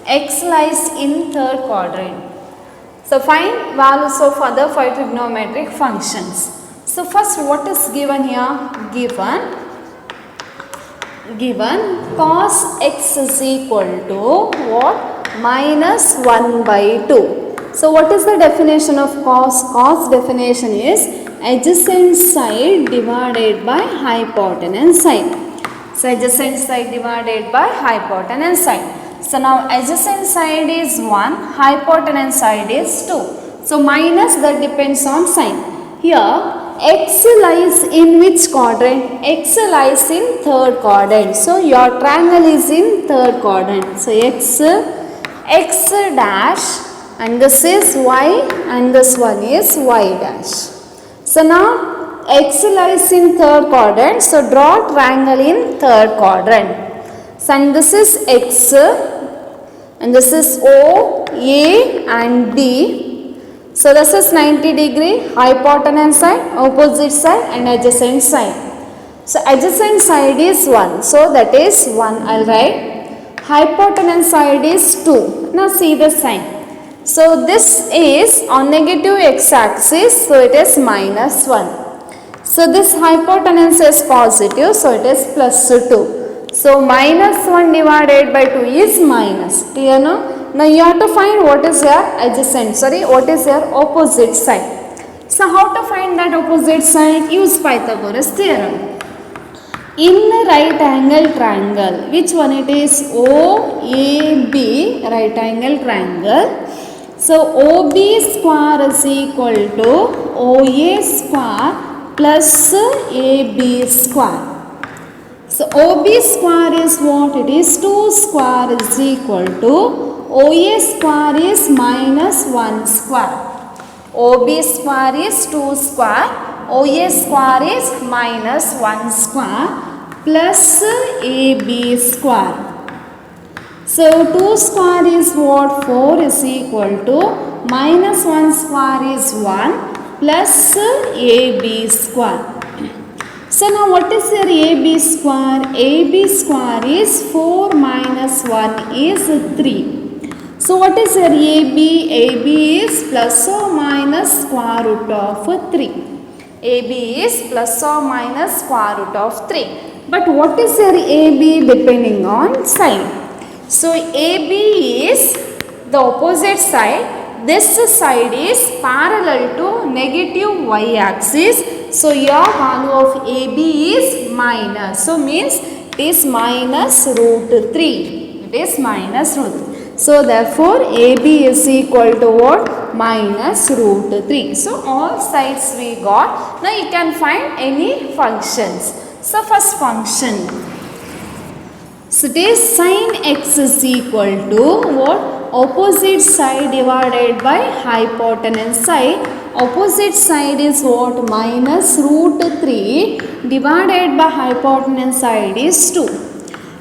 X lies in third quadrant. So find values of other 5 trigonometric functions. So first what is given here? Given cos x is equal to what? Minus 1 by 2. So what is the definition of cos? Cos definition is adjacent side divided by hypotenuse side. So adjacent side divided by hypotenuse side. So now adjacent side is 1, hypotenuse side is 2. So minus, that depends on sign. Here x lies in which quadrant? X lies in third quadrant. So your triangle is in third quadrant. So x dash, and this is y, and this one is y dash. So now x lies in third quadrant. So draw triangle in third quadrant. So and this is x, and this is O, A and D. So this is 90 degree, hypotenuse side, opposite side and adjacent side. So adjacent side is 1. So that is 1, I'll write. Hypotenuse side is 2. Now see the sign. So this is on negative x axis. So it is minus 1. So this hypotenuse is positive. So it is plus 2. So minus 1 divided by 2 is minus. Clear, no? Now you have to find what is your adjacent, what is your opposite side. So how to find that opposite side? Use Pythagoras theorem. in a right angle triangle. Which one it is? OAB right angle triangle. So OB square is equal to OA square plus AB square. So OB square is what? It is 2 square is equal to OA square is minus 1 square. OB square is 2 square, OA square is minus 1 square plus AB square. So 2 square is what? 4 is equal to minus 1 square is 1 plus AB square. So now what is your AB square? AB square is 4 minus 1 is 3. So what is your AB? AB is plus or minus square root of 3. AB is plus or minus square root of 3. But what is your AB depending on side? So AB is the opposite side. This side is parallel to negative y axis. So your value of AB is minus. So means it is minus root 3. It is minus root 3. So therefore AB is equal to what? Minus root 3. So all sides we got. Now you can find any functions. So first function. So it is sin x is equal to what? Opposite side divided by hypotenuse side. Opposite side is what? Minus root 3 divided by hypotenuse side is 2.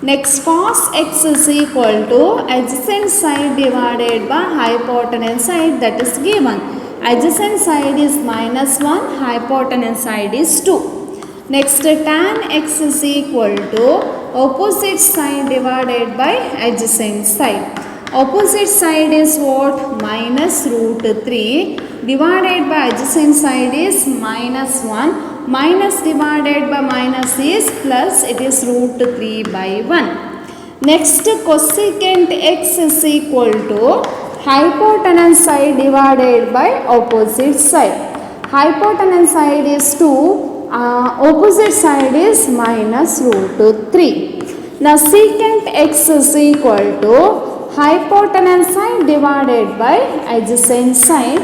Next cos x is equal to adjacent side divided by hypotenuse side, that is given. Adjacent side is minus 1, hypotenuse side is 2. Next tan x is equal to opposite side divided by adjacent side. Opposite side is what? Minus root 3 divided by adjacent side is minus 1. Minus divided by minus is plus, it is root 3 by 1. Next cosecant x is equal to hypotenuse side divided by opposite side. Hypotenuse side is 2, opposite side is minus root 3. Now secant x is equal to hypotenuse side divided by adjacent side.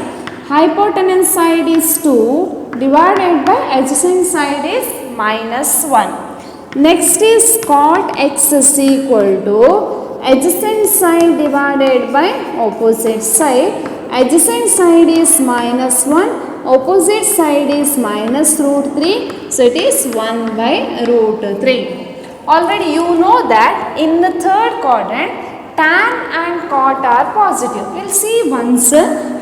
Hypotenuse side is 2 divided by adjacent side is minus 1. Next is cot x is equal to adjacent side divided by opposite side. Adjacent side is minus 1, opposite side is minus root 3. So it is 1 by root 3. Already you know that in the third quadrant tan and cot are positive. We will see once.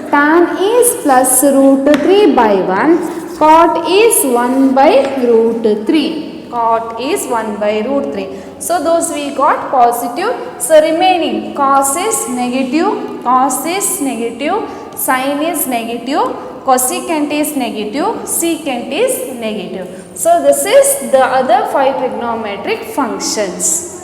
Tan is plus root 3 by 1. Cot is 1 by root 3. Cot is 1 by root 3. So those we got positive. So remaining cos is negative, cos is negative, sin is negative, cosecant is negative, secant is negative. So this is the other 5 trigonometric functions.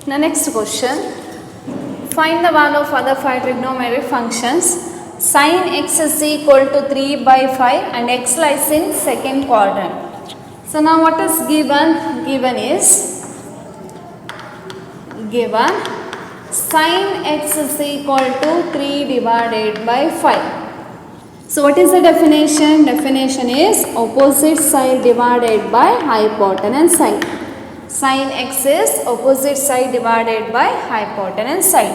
The next question, find the value of other 5 trigonometric functions. Sin x is equal to 3 by 5 and x lies in second quadrant. So now what is given? Given is, given sin x is equal to 3 divided by 5. So what is the definition? Definition is opposite side divided by hypotenuse side. Sin x is opposite side divided by hypotenuse side.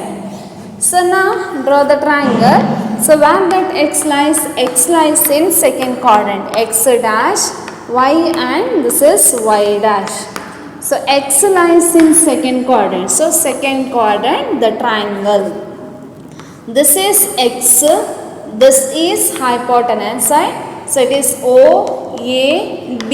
So now draw the triangle. So where that x lies in second quadrant. X dash, y and this is y dash. So x lies in second quadrant. So second quadrant, the triangle. This is x. This is hypotenuse side. So it is OAB.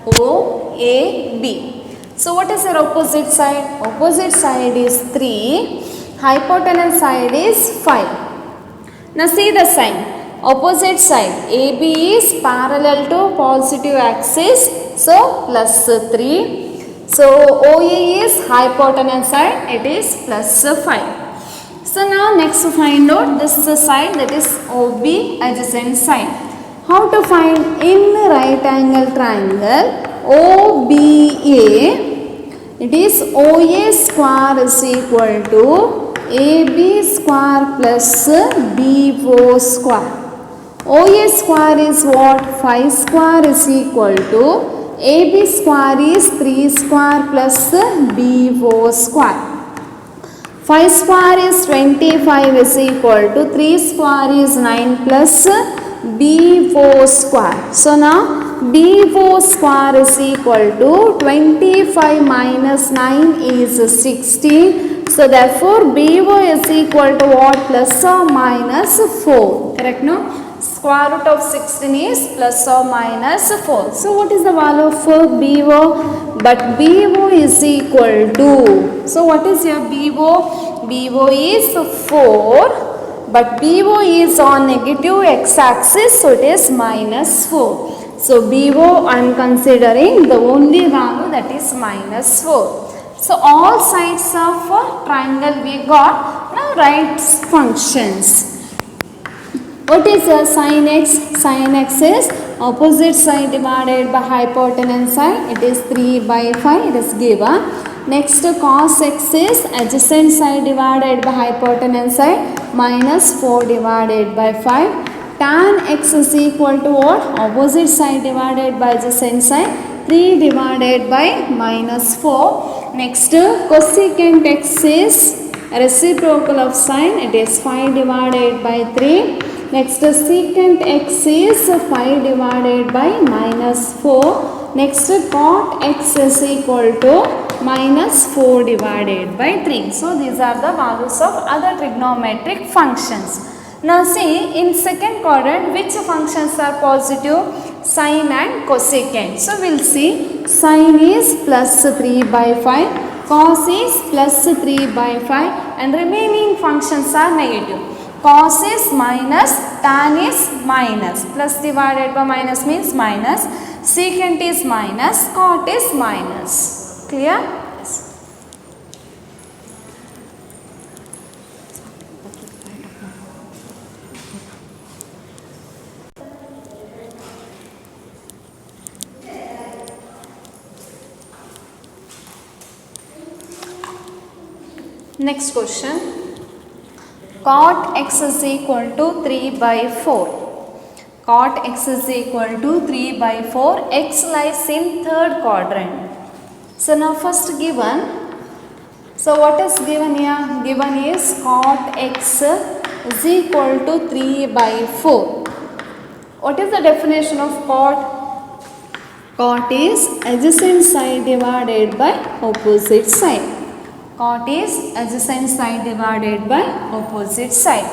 OAB. So what is your opposite side? Opposite side is 3, hypotenuse side is 5. Now see the sign. Opposite side AB is parallel to positive axis, so plus 3. So OA is hypotenuse side, it is plus 5. So now next find out this side, that is OB adjacent side. How to find in right angle triangle OBA? It is OA square is equal to AB square plus BO square. OA square is what? 5 square is equal to AB square is 3 square plus BO square. 5 square is 25 is equal to 3 square is 9 plus BO square. So now BO square is equal to 25 minus 9 is 16. So therefore BO is equal to what? Plus or minus 4. Correct, no? Square root of 16 is plus or minus 4. So what is the value for BO? But BO is equal to, so what is your BO? BO is 4. But BO is on negative x-axis, so it is minus 4. So BO I am considering the only value, that is minus 4. So all sides of a triangle we got. Now write functions. What is sin x? Sin x is opposite side divided by hypotenuse side. It is 3 by 5. It is given. Next cos x is adjacent side divided by hypotenuse side minus 4 divided by 5. Tan x is equal to what? Opposite side divided by adjacent side, 3 divided by minus 4. Next cosecant x is reciprocal of sin. It is 5 divided by 3. Next secant x is 5 divided by minus 4. Next cot x is equal to minus 4 divided by 3. So these are the values of other trigonometric functions. Now see, in second quadrant which functions are positive? Sine and cosecant. So we will see sine is plus 3 by 5, cos is plus 3 by 5 and remaining functions are negative. Cos is minus, tan is minus, plus divided by minus means minus, secant is minus, cot is minus. Clear? Yes. Next question. Cot x is equal to 3 by 4. Cot x is equal to 3 by 4. X lies in third quadrant. So now first given. So what is given here? Given is cot x is equal to 3 by 4. What is the definition of cot? Cot is adjacent side divided by opposite side. Cot is adjacent side divided by opposite side.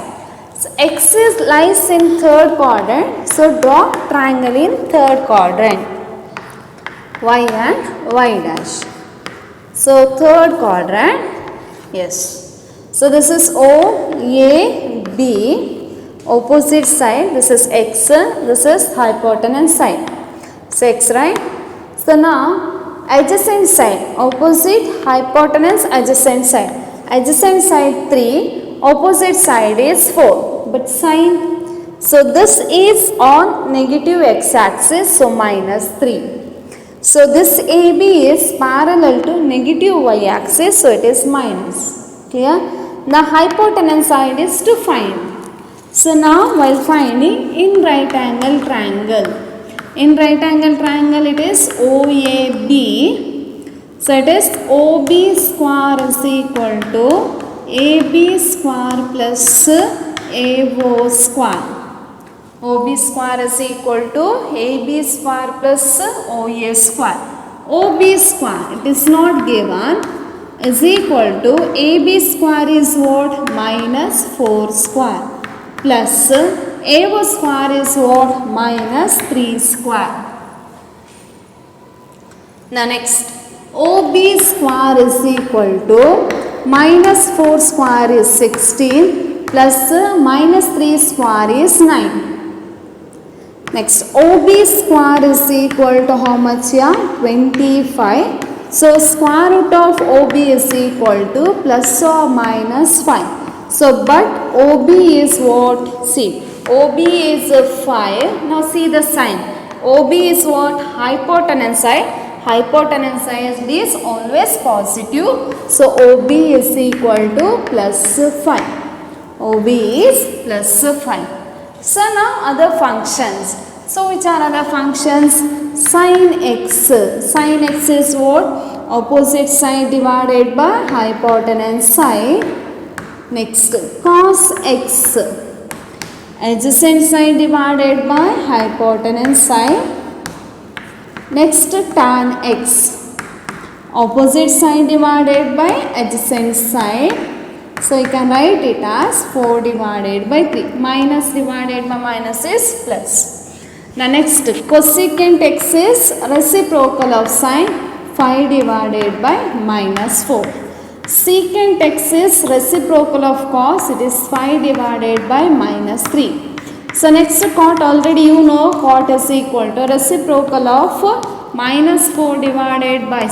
So x is lies in third quadrant. So draw triangle in third quadrant. Y and y dash. So third quadrant. Yes. So this is O A B. Opposite side. This is x. This is hypotenuse side. So x, right? So now adjacent side, opposite hypotenuse adjacent side. Adjacent side 3, opposite side is 4. But sine, so this is on negative x-axis, so minus 3. So this AB is parallel to negative y-axis, so it is minus. Clear? Now hypotenuse side is to find. So now while finding in right angle triangle. In right angle triangle it is OAB. So it is OB square is equal to AB square plus AO square. OB square is equal to AB square plus OA square. OB square, it is not given, is equal to AB square is what? Minus 4 square plus AO square is what? Minus 3 square. Now next, OB square is equal to minus 4 square is 16 plus minus 3 square is 9. Next, OB square is equal to how much here? 25. So, square root of OB is equal to plus or minus 5. So, but OB is what? See, OB is 5. Now, see the sign. OB is what? Hypotenuse side. Hypotenuse side is always positive. So, OB is equal to plus 5. OB is plus 5. So, now other functions. So, which are other functions? Sin x. Sin x is what? Opposite side divided by hypotenuse side. Next, cos x. Adjacent side divided by hypotenuse side. Next, tan x. Opposite side divided by adjacent side. So, you can write it as 4 divided by 3. Minus divided by minus is plus. Now, next, cosecant x is reciprocal of sin 5 divided by minus 4. Secant x is reciprocal of cos, it is 5 divided by minus 3. So, next cot already you know, cot is equal to reciprocal of minus 4 divided by,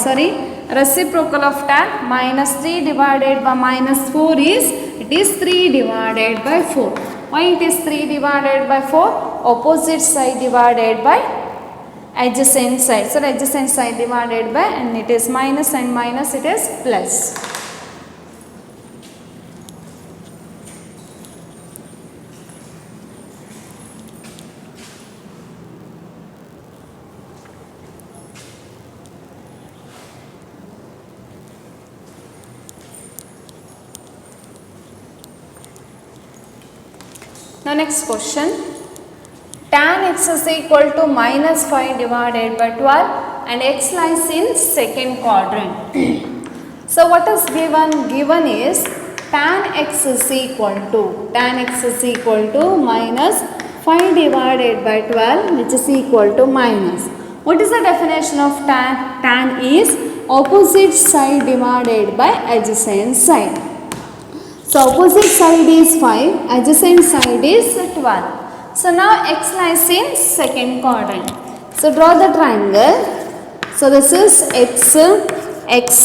reciprocal of tan minus 3 divided by minus 4 is, it is 3 divided by 4. Why it is 3 divided by 4? Opposite side divided by adjacent side. So, adjacent side divided by, and it is minus and minus, it is plus. Now, next question. Tan x is equal to minus 5 divided by 12 and x lies in second quadrant. So, what is given? Given is tan x is equal to minus 5 divided by 12, which is equal to minus. What is the definition of tan? Tan is opposite side divided by adjacent side. So, opposite side is 5, adjacent side is 12. So, now x lies in second quadrant. So, draw the triangle. So, this is x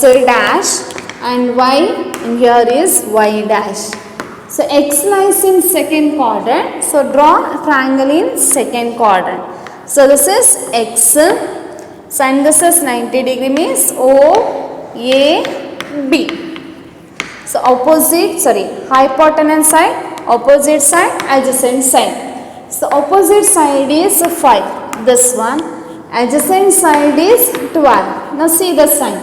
dash and y, and here is y dash. So, x lies in second quadrant. So, draw a triangle in second quadrant. So, this is x, and this is 90 degree means OAB. So, hypotenuse side, opposite side, adjacent side. So, opposite side is 5, this one, adjacent side is 12. Now, see the sign.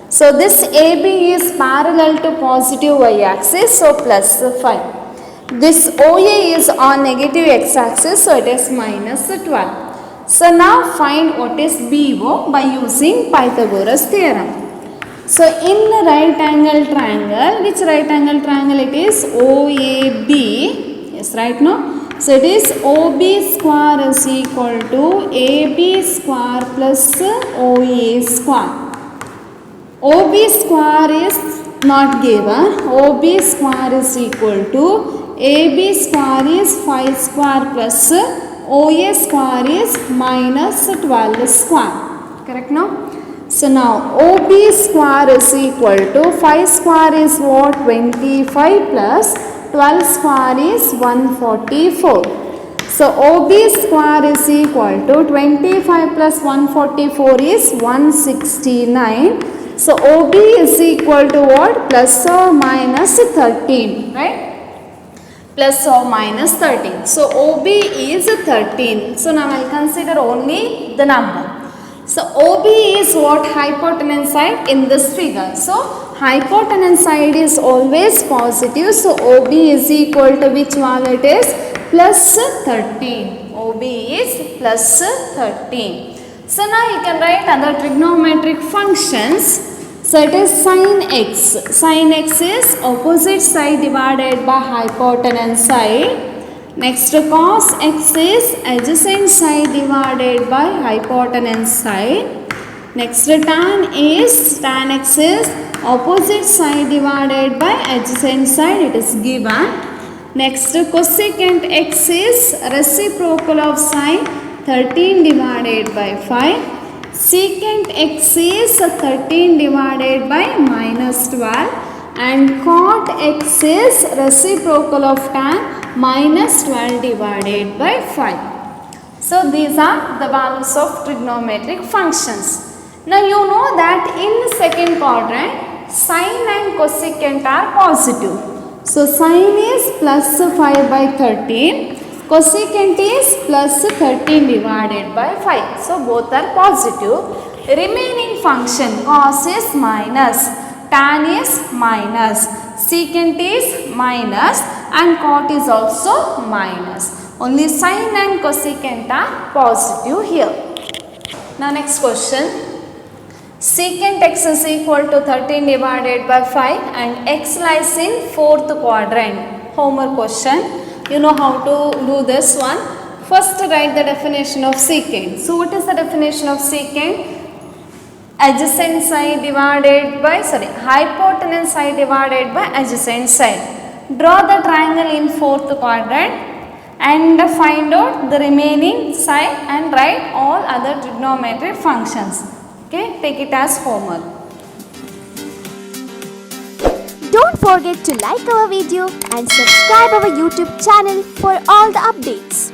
So, this AB is parallel to positive y axis, so plus 5. This OA is on negative x axis, so it is minus 12. So, now find what is BO by using Pythagoras theorem. So, in the right angle triangle, which right angle triangle it is? OAB, yes, right now. So, it is OB square is equal to AB square plus OA square. OB square is not given. OB square is equal to AB square is 5 square plus OA square is minus 12 square. Correct now? So, now OB square is equal to 5 square is what? 25 plus 12 square is 144. So, OB square is equal to 25 plus 144 is 169. So, OB is equal to what? Plus or minus 13, right? Plus or minus 13. So, OB is 13. So, now I will consider only the number. So, OB is what? Hypotenuse side in this figure. So, hypotenuse side is always positive. So, OB is equal to which value it is? Plus 13. OB is plus 13. So, now you can write other trigonometric functions. So, it is sin x. Sin x is opposite side divided by hypotenuse side. Next, cos x is adjacent side divided by hypotenuse side. Next, tan is tan x is opposite side divided by adjacent side, it is given. Next cosecant x is reciprocal of sine 13 divided by 5. Secant x is 13 divided by minus 12. And cot x is reciprocal of tan minus 12 divided by 5. So these are the values of trigonometric functions. Now you know that in second quadrant sine and cosecant are positive. So sine is plus 5 by 13, cosecant is plus 13 divided by 5. So both are positive. Remaining function cos is minus, tan is minus, secant is minus and cot is also minus. Only sine and cosecant are positive here. Now next question. Secant x is equal to 13 divided by 5 and x lies in fourth quadrant. Homework question. You know how to do this one. First write the definition of secant. So what is the definition of secant? Adjacent side divided by hypotenuse side divided by adjacent side. Draw the triangle in fourth quadrant and find out the remaining side and write all other trigonometric functions. Okay, take it as homework. Don't forget to like our video and subscribe our YouTube channel for all the updates.